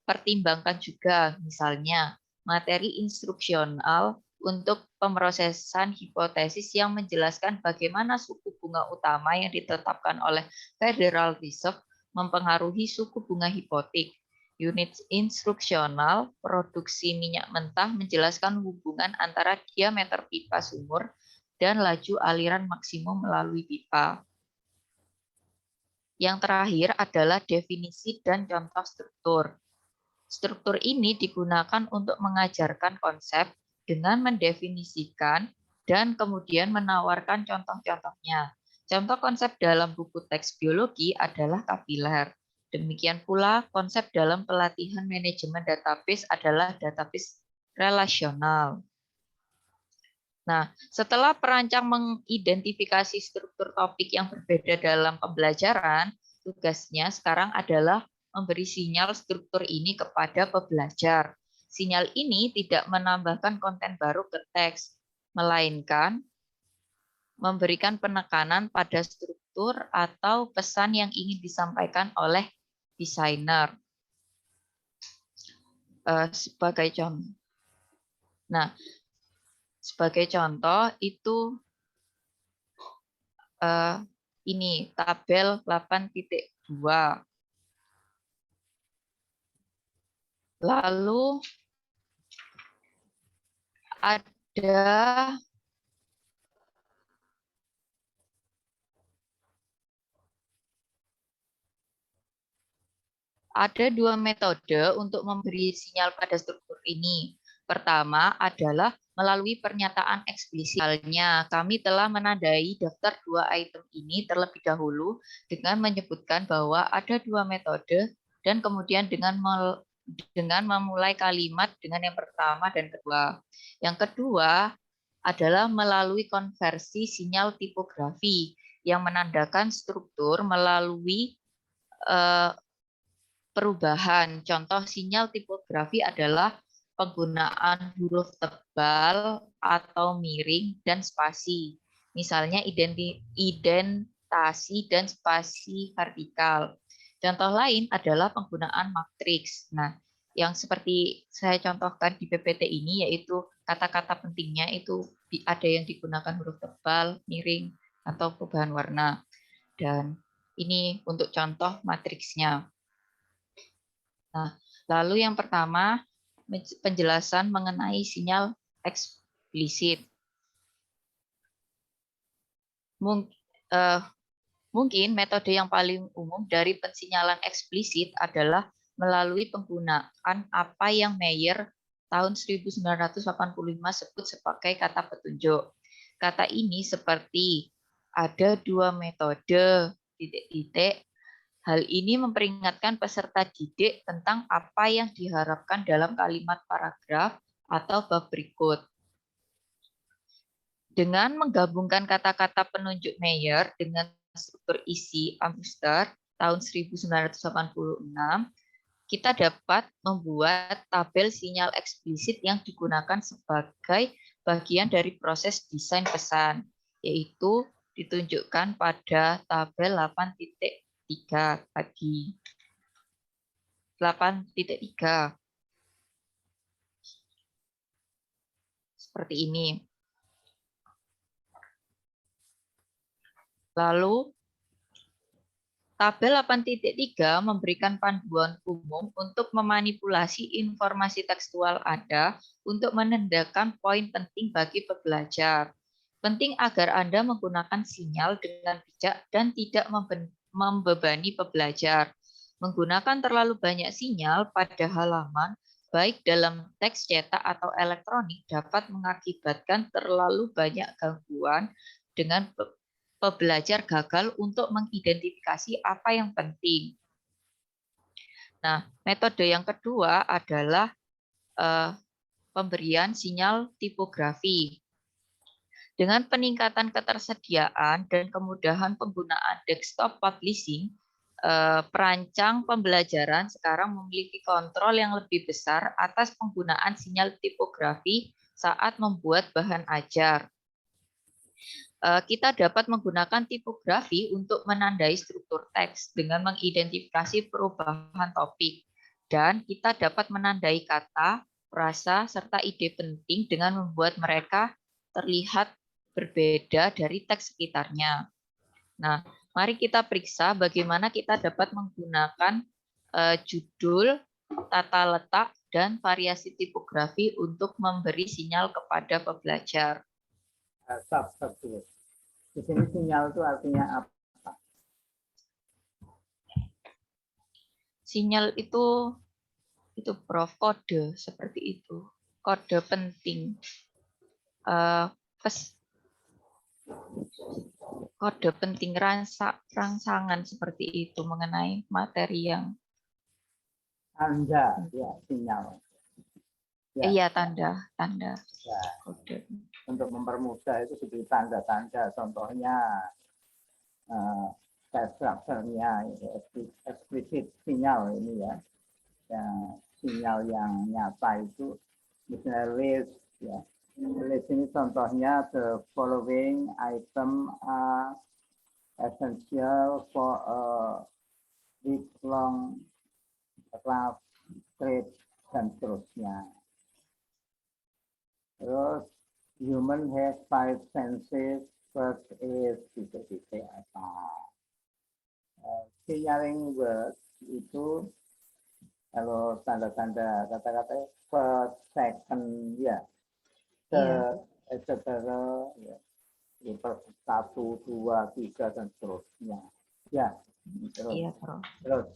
Pertimbangkan juga, misalnya, materi instruksional untuk pemrosesan hipotesis yang menjelaskan bagaimana suku bunga utama yang ditetapkan oleh Federal Reserve mempengaruhi suku bunga hipotek. Unit instruksional produksi minyak mentah menjelaskan hubungan antara diameter pipa sumur dan laju aliran maksimum melalui pipa. Yang terakhir adalah definisi dan contoh struktur. Struktur ini digunakan untuk mengajarkan konsep dengan mendefinisikan dan kemudian menawarkan contoh-contohnya. Contoh konsep dalam buku teks biologi adalah kapiler. Demikian pula konsep dalam pelatihan manajemen database adalah database relasional. Nah, setelah perancang mengidentifikasi struktur topik yang berbeda dalam pembelajaran, tugasnya sekarang adalah memberi sinyal struktur ini kepada pembelajar. Sinyal ini tidak menambahkan konten baru ke teks, melainkan memberikan penekanan pada struktur atau pesan yang ingin disampaikan oleh desainer. Sebagai contoh. Nah, sebagai contoh itu ini tabel 8.2. Lalu ada dua metode untuk memberi sinyal pada struktur ini. Pertama adalah melalui pernyataan eksplisit. Misalnya, kami telah menandai daftar dua item ini terlebih dahulu dengan menyebutkan bahwa ada dua metode dan kemudian dengan memulai kalimat dengan yang pertama dan kedua. Yang kedua adalah melalui konversi sinyal tipografi yang menandakan struktur melalui perubahan. Contoh sinyal tipografi adalah penggunaan huruf tebal atau miring dan spasi. Misalnya identasi dan spasi vertikal. Contoh lain adalah penggunaan matriks. Nah, yang seperti saya contohkan di PPT ini yaitu kata-kata pentingnya itu ada yang digunakan huruf tebal, miring, atau perubahan warna. Dan ini untuk contoh matriksnya. Nah, lalu yang pertama, penjelasan mengenai sinyal eksplisit. Mungkin metode yang paling umum dari pensinyalan eksplisit adalah melalui penggunaan apa yang Mayer tahun 1985 sebut sebagai kata petunjuk. Kata ini seperti ada dua metode, titik-titik. Hal ini memperingatkan peserta didik tentang apa yang diharapkan dalam kalimat paragraf atau bab berikut. Dengan menggabungkan kata-kata penunjuk Mayer dengan struktur isi Amherst tahun 1986, kita dapat membuat tabel sinyal eksplisit yang digunakan sebagai bagian dari proses desain pesan, yaitu ditunjukkan pada tabel 8.3 tadi. 8.3. Seperti ini. Lalu, tabel 8.3 memberikan panduan umum untuk memanipulasi informasi tekstual Anda untuk menandakan poin penting bagi pembelajar. Penting agar Anda menggunakan sinyal dengan bijak dan tidak membebani pembelajar. Menggunakan terlalu banyak sinyal pada halaman, baik dalam teks cetak atau elektronik, dapat mengakibatkan terlalu banyak gangguan dengan pembelajar gagal untuk mengidentifikasi apa yang penting. Nah, metode yang kedua adalah pemberian sinyal tipografi. Dengan peningkatan ketersediaan dan kemudahan penggunaan desktop publishing, perancang pembelajaran sekarang memiliki kontrol yang lebih besar atas penggunaan sinyal tipografi saat membuat bahan ajar. Kita dapat menggunakan tipografi untuk menandai struktur teks dengan mengidentifikasi perubahan topik. Dan kita dapat menandai kata, frasa, serta ide penting dengan membuat mereka terlihat berbeda dari teks sekitarnya. Nah, mari kita periksa bagaimana kita dapat menggunakan judul, tata letak, dan variasi tipografi untuk memberi sinyal kepada pembelajar. Stop dulu. Di sini sinyal itu artinya apa? Sinyal itu Prof, kode seperti itu, kode penting, kode penting rangsangan seperti itu mengenai materi yang Tanda, ya, sinyal. Ya. iya, tanda Ya. kode. Untuk mempermudah itu seperti tanda-tanda, contohnya strukturnya, eksplisit sinyal ini ya. Sinyal yang nyata itu misalnya list ya. List ini contohnya the following item are essential for a week long class trip dan seterusnya. Terus human has 5 senses. First is titik-titik apa. Signaling words itu kalau tanda-tanda kata-kata per second ya, etc. Ya, per 1, 2, 3 dan seterusnya. Ya, terus. Iya, Prof. Terus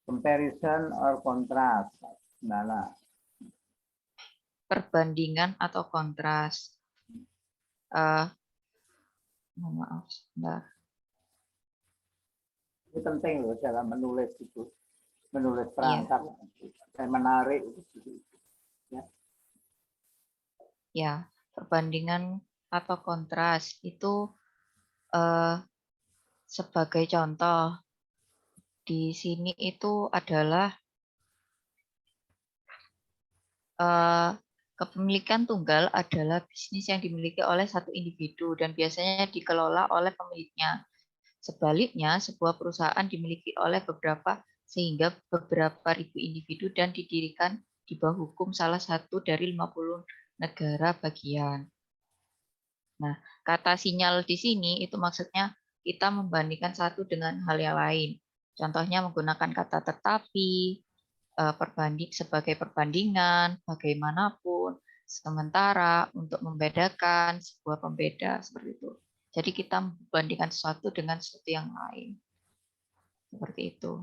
comparison or contrast. Mana? Perbandingan atau kontras. Maaf, sebentar. Ini penting loh dalam menulis itu, menulis perangkat dan menarik itu. Ya, perbandingan atau kontras itu sebagai contoh di sini itu adalah kepemilikan tunggal adalah bisnis yang dimiliki oleh satu individu dan biasanya dikelola oleh pemiliknya. Sebaliknya, sebuah perusahaan dimiliki oleh beberapa sehingga beberapa ribu individu dan didirikan di bawah hukum salah satu dari 50 negara bagian. Nah, kata sinyal di sini itu maksudnya kita membandingkan satu dengan hal yang lain. Contohnya menggunakan kata tetapi, sebagai perbandingan, bagaimanapun, sementara, untuk membedakan, sebuah pembeda, seperti itu. Jadi kita membandingkan sesuatu dengan sesuatu yang lain. Seperti itu.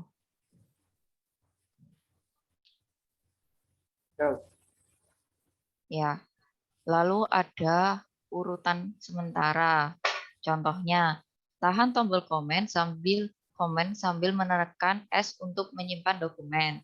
Ya. Lalu ada urutan sementara. Contohnya, tahan tombol komen sambil menekan S untuk menyimpan dokumen.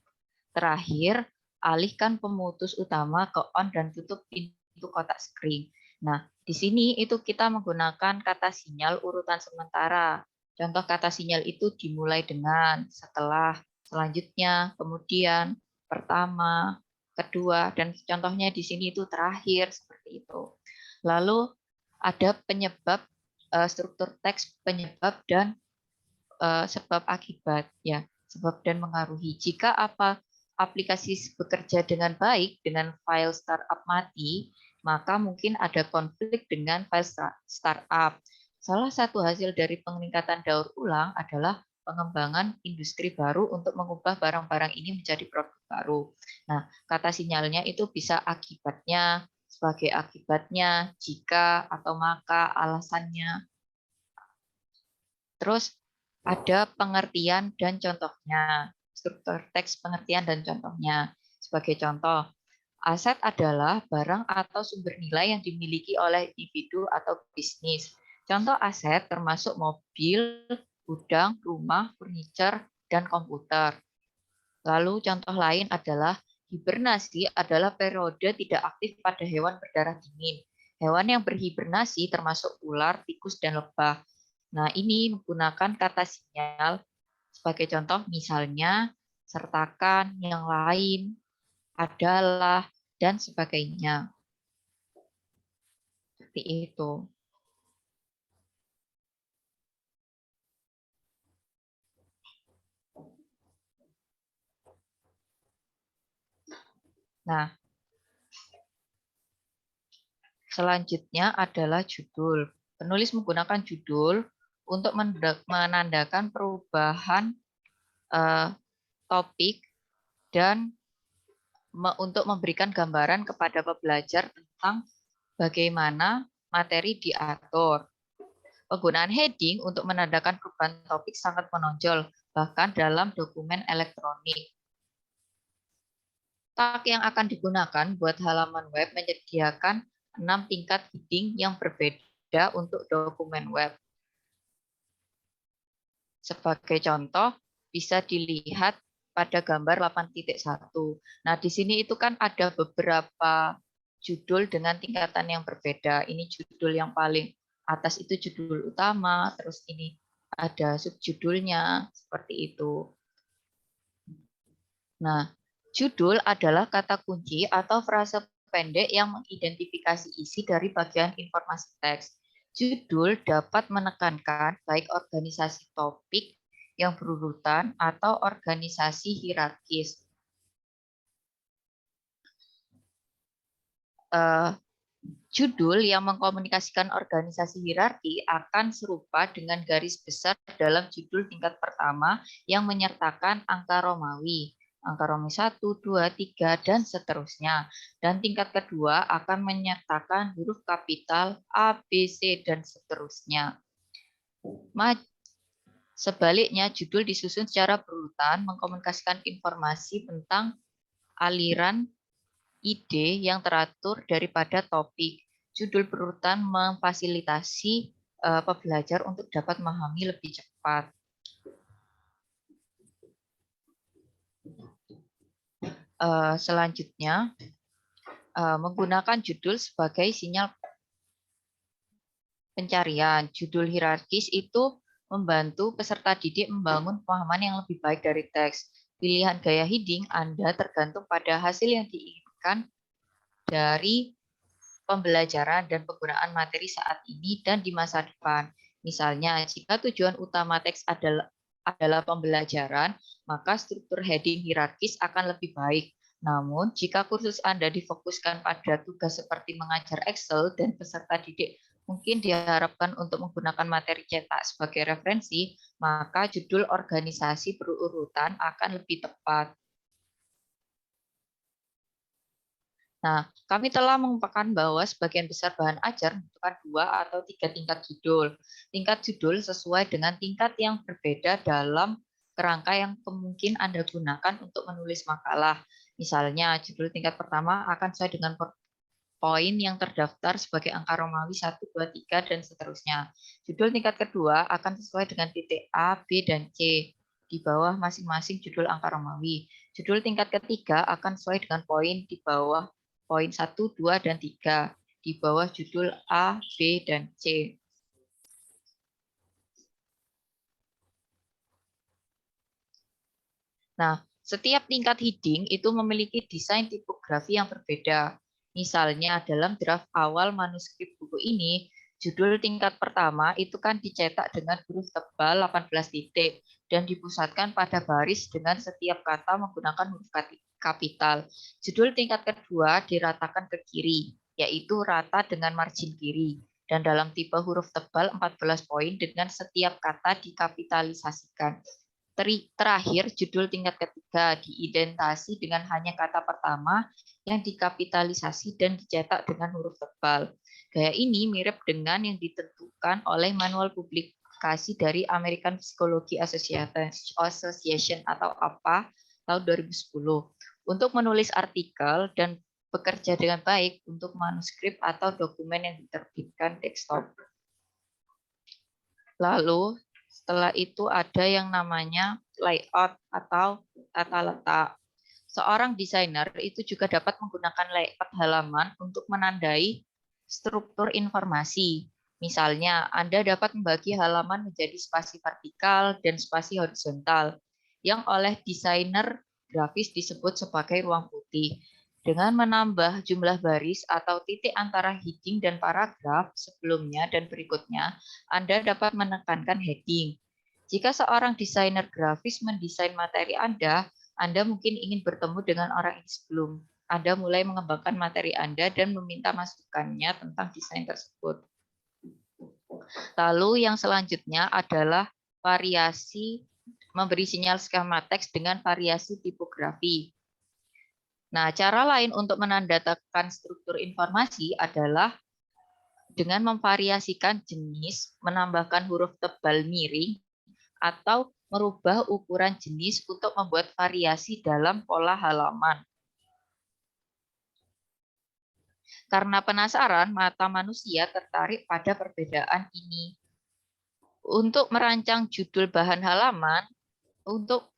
Terakhir, alihkan pemutus utama ke on dan tutup pintu kotak screen. Nah, di sini itu kita menggunakan kata sinyal urutan sementara. Contoh kata sinyal itu dimulai dengan, setelah, selanjutnya, kemudian, pertama, kedua, dan contohnya di sini itu terakhir, seperti itu. Lalu ada penyebab, struktur teks penyebab dan sebab akibat, ya, sebab dan mengaruhi. Jika aplikasi bekerja dengan baik dengan file startup mati, maka mungkin ada konflik dengan file startup. Salah satu hasil dari peningkatan daur ulang adalah pengembangan industri baru untuk mengubah barang-barang ini menjadi produk baru. Nah, kata sinyalnya itu bisa akibatnya, sebagai akibatnya, jika, atau maka, alasannya. Terus ada pengertian dan contohnya. Struktur teks pengertian dan contohnya. Sebagai contoh, aset adalah barang atau sumber nilai yang dimiliki oleh individu atau bisnis. Contoh aset termasuk mobil, gudang, rumah, furniture, dan komputer. Lalu contoh lain adalah Hibernasi adalah periode tidak aktif pada hewan berdarah dingin. Hewan yang berhibernasi termasuk ular, tikus, dan lebah. Nah, ini menggunakan kata sinyal sebagai contoh misalnya sertakan, yang lain, adalah, dan sebagainya. Seperti itu. Nah, selanjutnya adalah judul. Penulis menggunakan judul untuk menandakan perubahan topik dan untuk memberikan gambaran kepada pembelajar tentang bagaimana materi diatur. Penggunaan heading untuk menandakan perubahan topik sangat menonjol, bahkan dalam dokumen elektronik. Tag yang akan digunakan buat halaman web menyediakan 6 tingkat heading yang berbeda untuk dokumen web. Sebagai contoh, bisa dilihat pada gambar 8.1. Nah, di sini itu kan ada beberapa judul dengan tingkatan yang berbeda. Ini judul yang paling atas itu judul utama, terus ini ada subjudulnya, seperti itu. Nah, judul adalah kata kunci atau frase pendek yang mengidentifikasi isi dari bagian informasi teks. Judul dapat menekankan baik organisasi topik yang berurutan atau organisasi hierarkis. Judul yang mengkomunikasikan organisasi hierarki akan serupa dengan garis besar dalam judul tingkat pertama yang menyertakan angka Romawi. Angka Romawi 1, 2, 3, dan seterusnya. Dan tingkat kedua akan menyertakan huruf kapital A, B, C, dan seterusnya. Sebaliknya, judul disusun secara berurutan mengkomunikasikan informasi tentang aliran ide yang teratur daripada topik. Judul berurutan memfasilitasi pembelajar untuk dapat memahami lebih cepat. Selanjutnya, menggunakan judul sebagai sinyal pencarian. Judul hierarkis itu membantu peserta didik membangun pemahaman yang lebih baik dari teks. Pilihan gaya heading Anda tergantung pada hasil yang diinginkan dari pembelajaran dan penggunaan materi saat ini dan di masa depan. Misalnya, jika tujuan utama teks adalah pembelajaran, maka struktur heading hierarkis akan lebih baik. Namun, jika kursus Anda difokuskan pada tugas seperti mengajar Excel dan peserta didik mungkin diharapkan untuk menggunakan materi cetak sebagai referensi, maka judul organisasi berurutan akan lebih tepat. Nah, kami telah mengumpulkan bahwa sebagian besar bahan ajar membutuhkan 2 atau 3 tingkat judul. Tingkat judul sesuai dengan tingkat yang berbeda dalam kerangka yang kemungkin Anda gunakan untuk menulis makalah. Misalnya, judul tingkat pertama akan sesuai dengan poin yang terdaftar sebagai angka Romawi 1, 2, 3, dan seterusnya. Judul tingkat kedua akan sesuai dengan titik A, B, dan C di bawah masing-masing judul angka Romawi. Judul tingkat ketiga akan sesuai dengan poin di bawah poin 1, 2, dan 3 di bawah judul A, B, dan C. Nah, setiap tingkat heading itu memiliki desain tipografi yang berbeda. Misalnya dalam draft awal manuskrip buku ini, judul tingkat pertama itu kan dicetak dengan huruf tebal 18 titik dan dipusatkan pada baris dengan setiap kata menggunakan huruf kapital. Judul tingkat kedua diratakan ke kiri, yaitu rata dengan margin kiri. Dan dalam tipe huruf tebal 14 poin dengan setiap kata dikapitalisasikan. Terakhir, judul tingkat ketiga diidentasi dengan hanya kata pertama yang dikapitalisasi dan dicetak dengan huruf tebal. Gaya ini mirip dengan yang ditentukan oleh manual publikasi dari American Psychology Association atau APA tahun 2010 untuk menulis artikel dan bekerja dengan baik untuk manuskrip atau dokumen yang diterbitkan desktop. Lalu, setelah itu ada yang namanya layout atau tata letak. seorang desainer itu juga dapat menggunakan layout halaman untuk menandai struktur informasi. Misalnya, Anda dapat membagi halaman menjadi spasi vertikal dan spasi horizontal, yang oleh desainer grafis disebut sebagai ruang putih. Dengan menambah jumlah baris atau titik antara heading dan paragraf sebelumnya dan berikutnya, Anda dapat menekankan heading. Jika seorang desainer grafis mendesain materi Anda mungkin ingin bertemu dengan orang ini sebelum Anda mulai mengembangkan materi Anda dan meminta masukannya tentang desain tersebut. Lalu yang selanjutnya adalah variasi memberi sinyal skema teks dengan variasi tipografi. Nah, cara lain untuk menandakan struktur informasi adalah dengan memvariasikan jenis, menambahkan huruf tebal miring, atau merubah ukuran jenis untuk membuat variasi dalam pola halaman. Karena penasaran, mata manusia tertarik pada perbedaan ini. Untuk merancang judul bahan halaman, untuk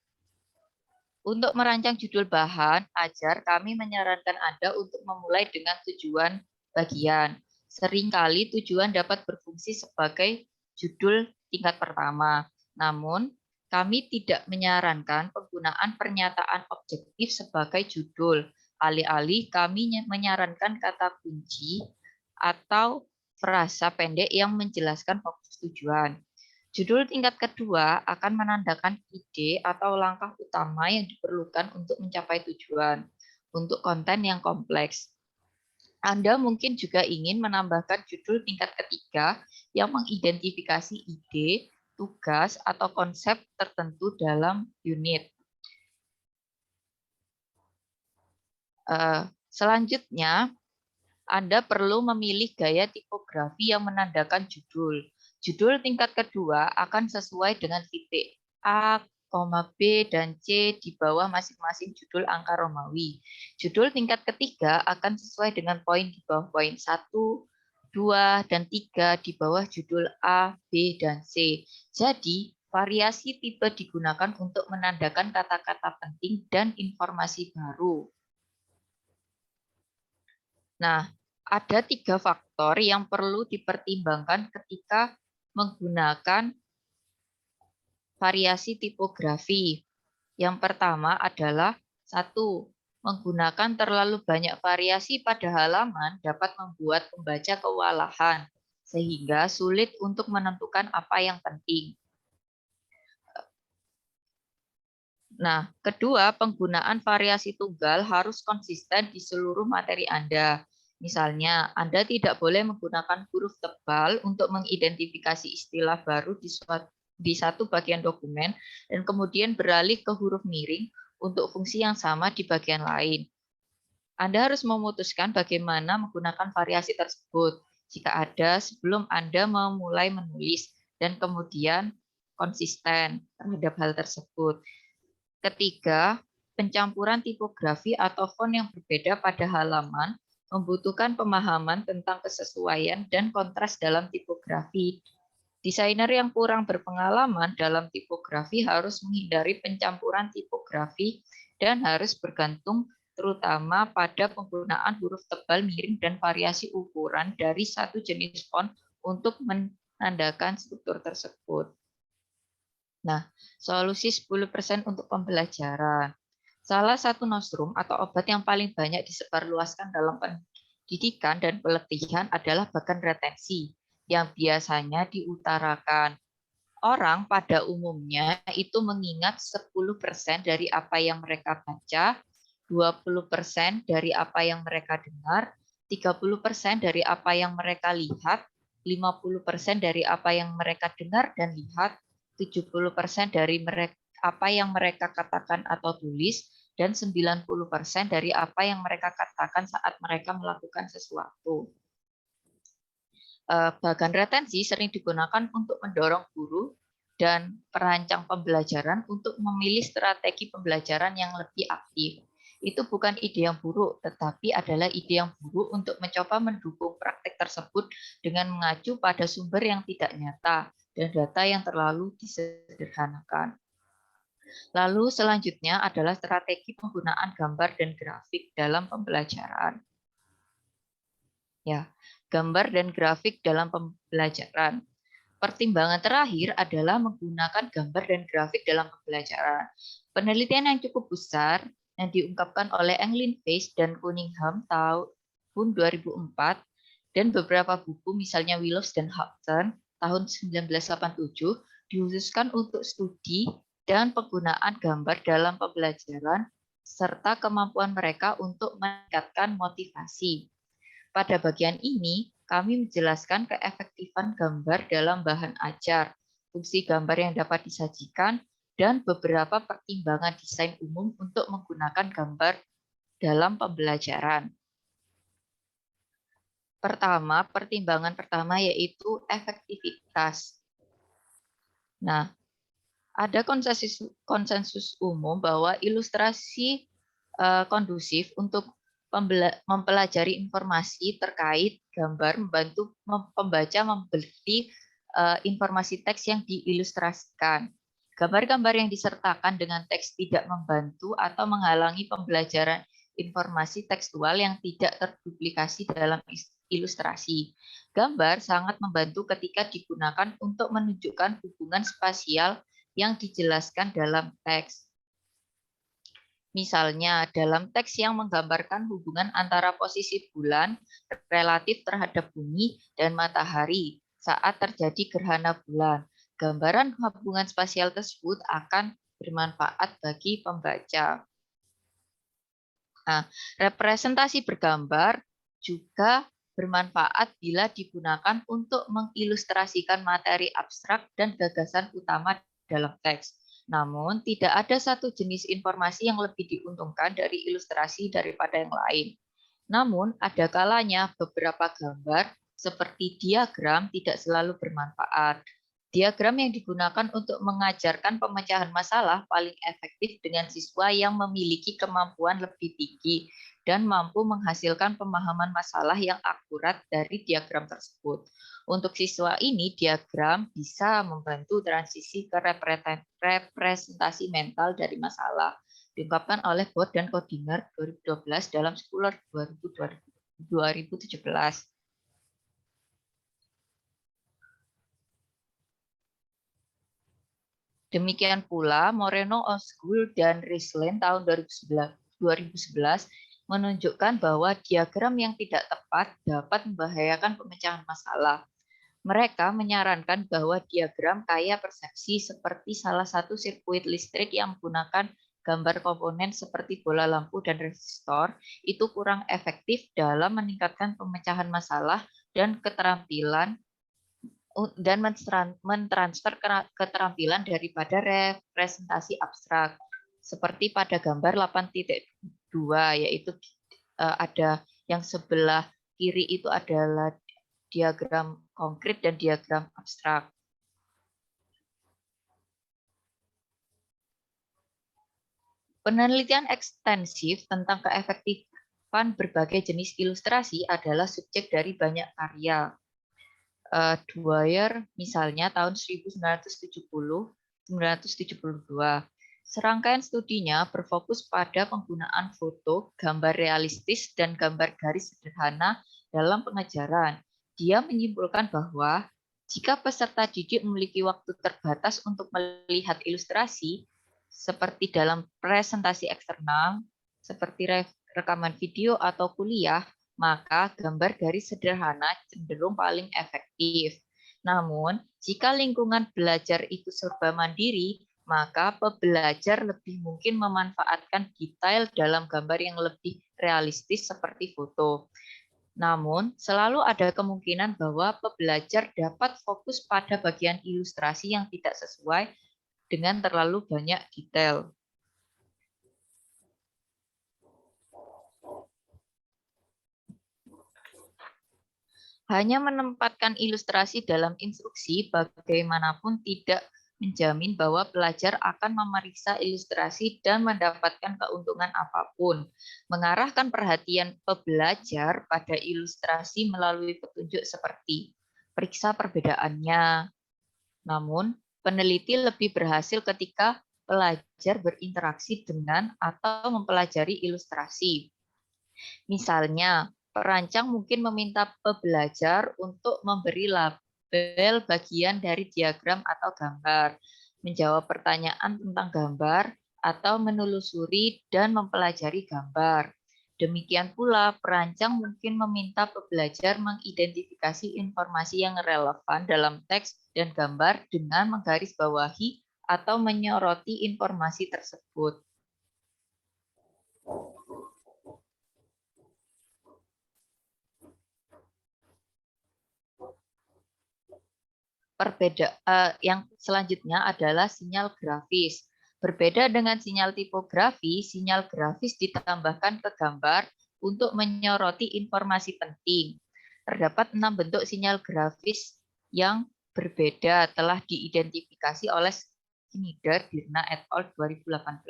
merancang judul bahan ajar, kami menyarankan Anda untuk memulai dengan tujuan bagian. Seringkali tujuan dapat berfungsi sebagai judul tingkat pertama. Namun, kami tidak menyarankan penggunaan pernyataan objektif sebagai judul. Alih-alih, kami menyarankan kata kunci atau frasa pendek yang menjelaskan fokus tujuan. Judul tingkat kedua akan menandakan ide atau langkah utama yang diperlukan untuk mencapai tujuan. Untuk konten yang kompleks, Anda mungkin juga ingin menambahkan judul tingkat ketiga yang mengidentifikasi ide, tugas, atau konsep tertentu dalam unit. Selanjutnya, Anda perlu memilih gaya tipografi yang menandakan judul. Judul tingkat kedua akan sesuai dengan titik A, B, dan C di bawah masing-masing judul angka Romawi. Judul tingkat ketiga akan sesuai dengan poin di bawah poin 1, 2, dan 3 di bawah judul A, B, dan C. Jadi, variasi tipe digunakan untuk menandakan kata-kata penting dan informasi baru. Nah, ada 3 faktor yang perlu dipertimbangkan ketika menggunakan variasi tipografi. Yang pertama adalah 1. Menggunakan terlalu banyak variasi pada halaman dapat membuat pembaca kewalahan, sehingga sulit untuk menentukan apa yang penting. Nah, kedua, penggunaan variasi tunggal harus konsisten di seluruh materi Anda. Misalnya, Anda tidak boleh menggunakan huruf tebal untuk mengidentifikasi istilah baru di satu bagian dokumen dan kemudian beralih ke huruf miring untuk fungsi yang sama di bagian lain. Anda harus memutuskan bagaimana menggunakan variasi tersebut jika ada sebelum Anda memulai menulis dan kemudian konsisten terhadap hal tersebut. Ketiga, pencampuran tipografi atau font yang berbeda pada halaman membutuhkan pemahaman tentang kesesuaian dan kontras dalam tipografi. Desainer yang kurang berpengalaman dalam tipografi harus menghindari pencampuran tipografi dan harus bergantung terutama pada penggunaan huruf tebal miring dan variasi ukuran dari satu jenis font untuk menandakan struktur tersebut. Nah, solusi 10% untuk pembelajaran. Salah satu nostrum atau obat yang paling banyak disebarluaskan dalam pendidikan dan pelatihan adalah bagan retensi, yang biasanya diutarakan. Orang pada umumnya itu mengingat 10% dari apa yang mereka baca, 20% dari apa yang mereka dengar, 30% dari apa yang mereka lihat, 50% dari apa yang mereka dengar dan lihat, 70% dari apa yang mereka katakan atau tulis, dan 90% dari apa yang mereka katakan saat mereka melakukan sesuatu. Bagan retensi sering digunakan untuk mendorong guru dan perancang pembelajaran untuk memilih strategi pembelajaran yang lebih aktif. Itu bukan ide yang buruk, tetapi adalah ide yang buruk untuk mencoba mendukung praktek tersebut dengan mengacu pada sumber yang tidak nyata dan data yang terlalu disederhanakan. Lalu selanjutnya adalah strategi penggunaan gambar dan grafik dalam pembelajaran. Ya, gambar dan grafik dalam pembelajaran. Pertimbangan terakhir adalah menggunakan gambar dan grafik dalam pembelajaran. Penelitian yang cukup besar yang diungkapkan oleh Englyn Face dan Cunningham tahun 2004 dan beberapa buku misalnya Willows dan Houghton tahun 1987 dikhususkan untuk studi dan penggunaan gambar dalam pembelajaran serta kemampuan mereka untuk meningkatkan motivasi. Pada bagian ini, kami menjelaskan keefektifan gambar dalam bahan ajar, fungsi gambar yang dapat disajikan, dan beberapa pertimbangan desain umum untuk menggunakan gambar dalam pembelajaran. Pertimbangan pertama yaitu efektivitas. Nah, ada konsensus umum bahwa ilustrasi kondusif untuk mempelajari informasi terkait gambar membantu pembaca membeli informasi teks yang diilustrasikan. Gambar-gambar yang disertakan dengan teks tidak membantu atau menghalangi pembelajaran informasi tekstual yang tidak terduplikasi dalam ilustrasi. Gambar sangat membantu ketika digunakan untuk menunjukkan hubungan spasial yang dijelaskan dalam teks. Misalnya, dalam teks yang menggambarkan hubungan antara posisi bulan relatif terhadap bumi dan matahari saat terjadi gerhana bulan. Gambaran hubungan spasial tersebut akan bermanfaat bagi pembaca. Nah, representasi bergambar juga bermanfaat bila digunakan untuk mengilustrasikan materi abstrak dan gagasan utama dalam teks. Namun, tidak ada satu jenis informasi yang lebih diuntungkan dari ilustrasi daripada yang lain. Namun, ada kalanya beberapa gambar seperti diagram tidak selalu bermanfaat. Diagram yang digunakan untuk mengajarkan pemecahan masalah paling efektif dengan siswa yang memiliki kemampuan lebih tinggi dan mampu menghasilkan pemahaman masalah yang akurat dari diagram tersebut. Untuk siswa ini, diagram bisa membantu transisi ke representasi mental dari masalah, diungkapkan oleh Bot dan Codinger 2012 dalam Scholar 2017. Demikian pula Moreno Osgood dan Rislen tahun 2011 menunjukkan bahwa diagram yang tidak tepat dapat membahayakan pemecahan masalah. Mereka menyarankan bahwa diagram kaya persepsi seperti salah satu sirkuit listrik yang menggunakan gambar komponen seperti bola lampu dan resistor itu kurang efektif dalam meningkatkan pemecahan masalah dan keterampilan dan mentransfer keterampilan daripada representasi abstrak. Seperti pada gambar 8.2, yaitu ada yang sebelah kiri itu adalah diagram konkret dan diagram abstrak. Penelitian ekstensif tentang keefektifan berbagai jenis ilustrasi adalah subjek dari banyak karya. Dwyer misalnya tahun 1970-1972. Serangkaian studinya berfokus pada penggunaan foto, gambar realistis, dan gambar garis sederhana dalam pengajaran. Dia menyimpulkan bahwa jika peserta didik memiliki waktu terbatas untuk melihat ilustrasi, seperti dalam presentasi eksternal, seperti rekaman video atau kuliah, maka gambar garis sederhana cenderung paling efektif. Namun, jika lingkungan belajar itu serba mandiri, maka pembelajar lebih mungkin memanfaatkan detail dalam gambar yang lebih realistis seperti foto. Namun, selalu ada kemungkinan bahwa pembelajar dapat fokus pada bagian ilustrasi yang tidak sesuai dengan terlalu banyak detail. Hanya menempatkan ilustrasi dalam instruksi bagaimanapun tidak menjamin bahwa pelajar akan memeriksa ilustrasi dan mendapatkan keuntungan apapun. Mengarahkan perhatian pembelajar pada ilustrasi melalui petunjuk seperti periksa perbedaannya. Namun, peneliti lebih berhasil ketika pelajar berinteraksi dengan atau mempelajari ilustrasi. Misalnya, perancang mungkin meminta pembelajar untuk memberi label bagian dari diagram atau gambar, menjawab pertanyaan tentang gambar, atau menelusuri dan mempelajari gambar. Demikian pula, perancang mungkin meminta pembelajar mengidentifikasi informasi yang relevan dalam teks dan gambar dengan menggarisbawahi atau menyoroti informasi tersebut. Yang selanjutnya adalah sinyal grafis. Berbeda dengan sinyal tipografi, sinyal grafis ditambahkan ke gambar untuk menyoroti informasi penting. Terdapat 6 bentuk sinyal grafis yang berbeda telah diidentifikasi oleh Schneider, Dirna et al. 2018.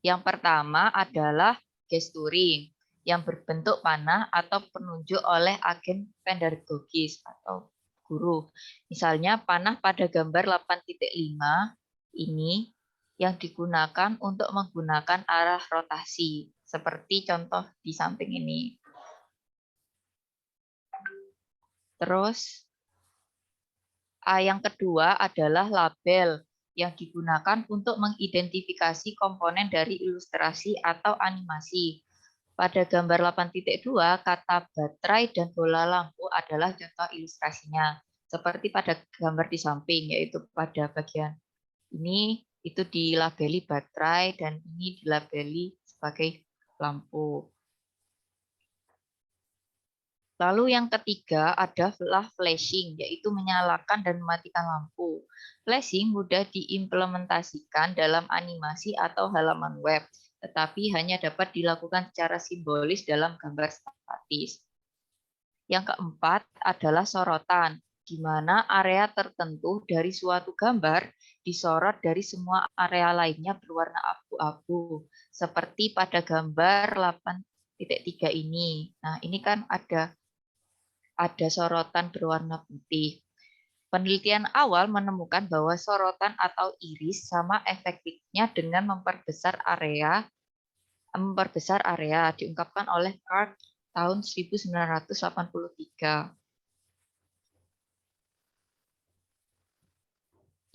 Yang pertama adalah gesturing, yang berbentuk panah atau penunjuk oleh agen pedagogis atau guru. Misalnya panah pada gambar 8.5 ini yang digunakan untuk menggunakan arah rotasi, seperti contoh di samping ini. Terus yang kedua adalah label, yang digunakan untuk mengidentifikasi komponen dari ilustrasi atau animasi. Pada gambar 8.2, kata baterai dan bola lampu adalah contoh ilustrasinya. Seperti pada gambar di samping, yaitu pada bagian ini itu dilabeli baterai dan ini dilabeli sebagai lampu. Lalu yang ketiga adalah flashing, yaitu menyalakan dan mematikan lampu. Flashing mudah diimplementasikan dalam animasi atau halaman web, tetapi hanya dapat dilakukan secara simbolis dalam gambar statis. Yang keempat adalah sorotan, di mana area tertentu dari suatu gambar disorot dari semua area lainnya berwarna abu-abu, seperti pada gambar 8.3 ini. Nah, ini kan ada sorotan berwarna putih. Penelitian awal menemukan bahwa sorotan atau iris sama efektifnya dengan memperbesar area diungkapkan oleh Card tahun 1983.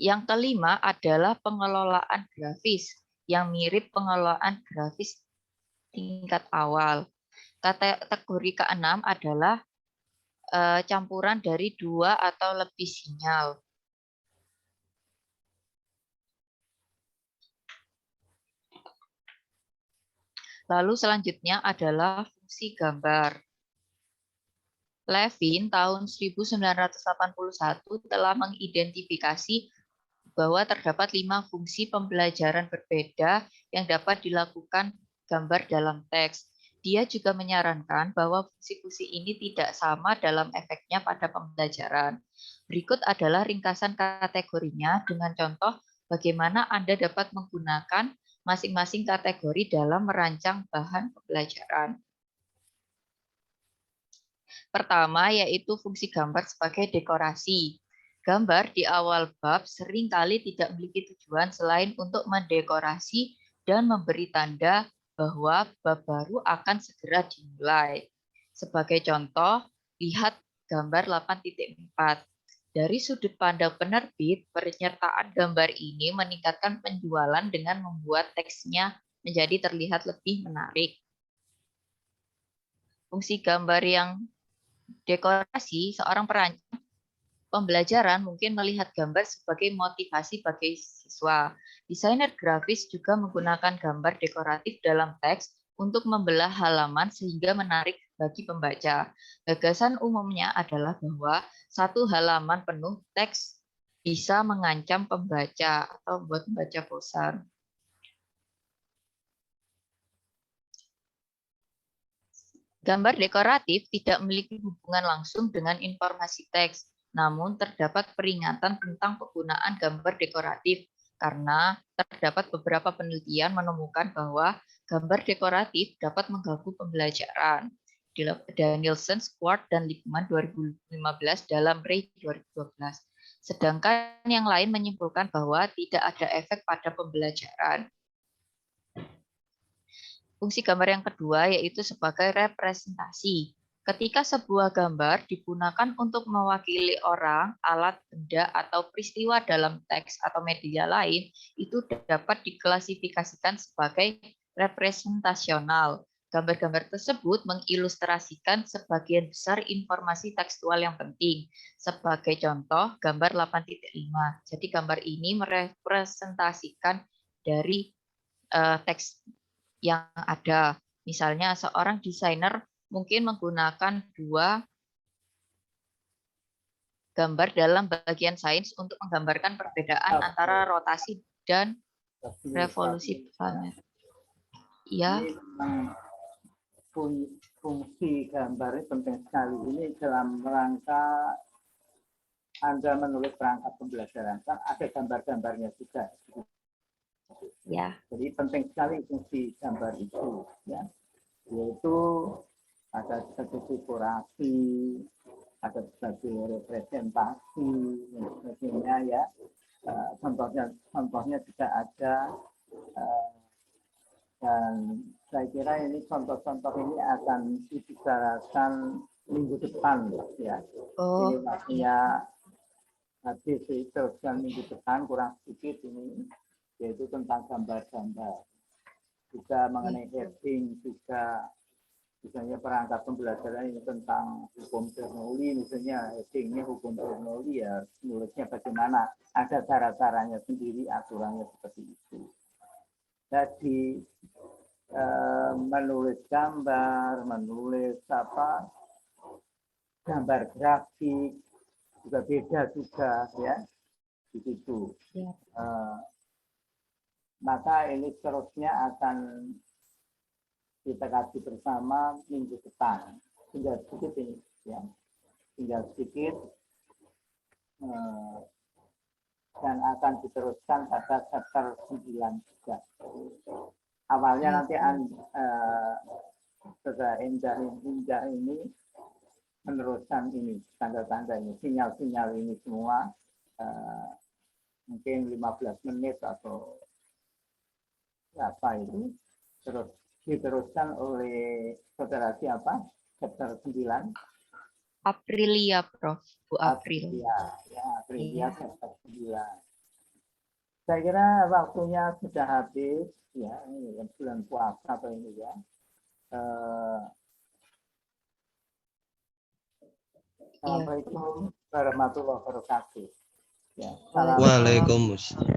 Yang kelima adalah pengelolaan grafis, yang mirip pengelolaan grafis tingkat awal. Kategori keenam adalah campuran dari 2 atau lebih sinyal. Lalu selanjutnya adalah fungsi gambar. Levin tahun 1981 telah mengidentifikasi bahwa terdapat 5 fungsi pembelajaran berbeda yang dapat dilakukan gambar dalam teks. Dia juga menyarankan bahwa fungsi-fungsi ini tidak sama dalam efeknya pada pembelajaran. Berikut adalah ringkasan kategorinya dengan contoh bagaimana Anda dapat menggunakan masing-masing kategori dalam merancang bahan pembelajaran. Pertama, yaitu fungsi gambar sebagai dekorasi. Gambar di awal bab seringkali tidak memiliki tujuan selain untuk mendekorasi dan memberi tanda bahwa bab baru akan segera dimulai. Sebagai contoh, lihat gambar 8.4. Dari sudut pandang penerbit, penyertaan gambar ini meningkatkan penjualan dengan membuat teksnya menjadi terlihat lebih menarik. Fungsi gambar yang dekorasi, seorang perancang pembelajaran mungkin melihat gambar sebagai motivasi bagi siswa. Desainer grafis juga menggunakan gambar dekoratif dalam teks untuk membelah halaman sehingga menarik bagi pembaca. Gagasan umumnya adalah bahwa satu halaman penuh teks bisa mengancam pembaca atau membuat pembaca bosan. Gambar dekoratif tidak memiliki hubungan langsung dengan informasi teks. Namun terdapat peringatan tentang penggunaan gambar dekoratif karena terdapat beberapa penelitian menemukan bahwa gambar dekoratif dapat mengganggu pembelajaran. Danielson, Squart, dan Lippmann 2015 dalam Ray 2012. Sedangkan yang lain menyimpulkan bahwa tidak ada efek pada pembelajaran. Fungsi gambar yang kedua yaitu sebagai representasi. Ketika sebuah gambar digunakan untuk mewakili orang, alat, benda, atau peristiwa dalam teks atau media lain, itu dapat diklasifikasikan sebagai representasional. Gambar-gambar tersebut mengilustrasikan sebagian besar informasi tekstual yang penting. Sebagai contoh, gambar 8.5. Jadi gambar ini merepresentasikan dari teks yang ada. Misalnya seorang desainer mungkin menggunakan 2 gambar dalam bagian sains untuk menggambarkan perbedaan antara rotasi dan revolusi planet. Ya. Ini memang fungsi gambar ini penting sekali. Ini dalam rangka Anda menulis perangkat pembelajaran, kan ada gambar-gambarnya juga. Ya. Jadi penting sekali fungsi gambar itu, ya, yaitu ada sebagai dekorasi, ada sebagai representasi, dan sebagainya, ya. Contohnya juga ada, dan saya kira ini contoh-contoh ini akan dibicarakan minggu depan, ya. Oh. Ini maksudnya habis diteruskan minggu depan kurang sedikit ini, yaitu tentang gambar-gambar. Juga mengenai heading, juga misalnya perangkat pembelajaran ini tentang hukum Bernoulli, misalnya headingnya hukum Bernoulli, ya nulisnya bagaimana, ada cara-caranya sendiri, aturannya seperti itu. Jadi menulis gambar, menulis gambar grafik juga beda juga, ya, di situ. Ya. Maka ini terusnya akan kita kaji bersama minggu depan. Tinggal sedikit ini, ya, tinggal sedikit, dan akan diteruskan pada chapter 9 juga. Awalnya nanti Saudara Indah ini meneruskan ini, tanda-tanda ini, sinyal-sinyal ini semua, mungkin 15 menit atau apa itu, terus diteruskan oleh saudara siapa? Chapter 9. Aprilia, Prof. Bu April. Aprilia, chapter 9. Saya kira waktunya sudah habis, ya, ini bulan puasa atau ini, ya. Assalamualaikum warahmatullahi wabarakatuh. Ya, Waalaikumsalam.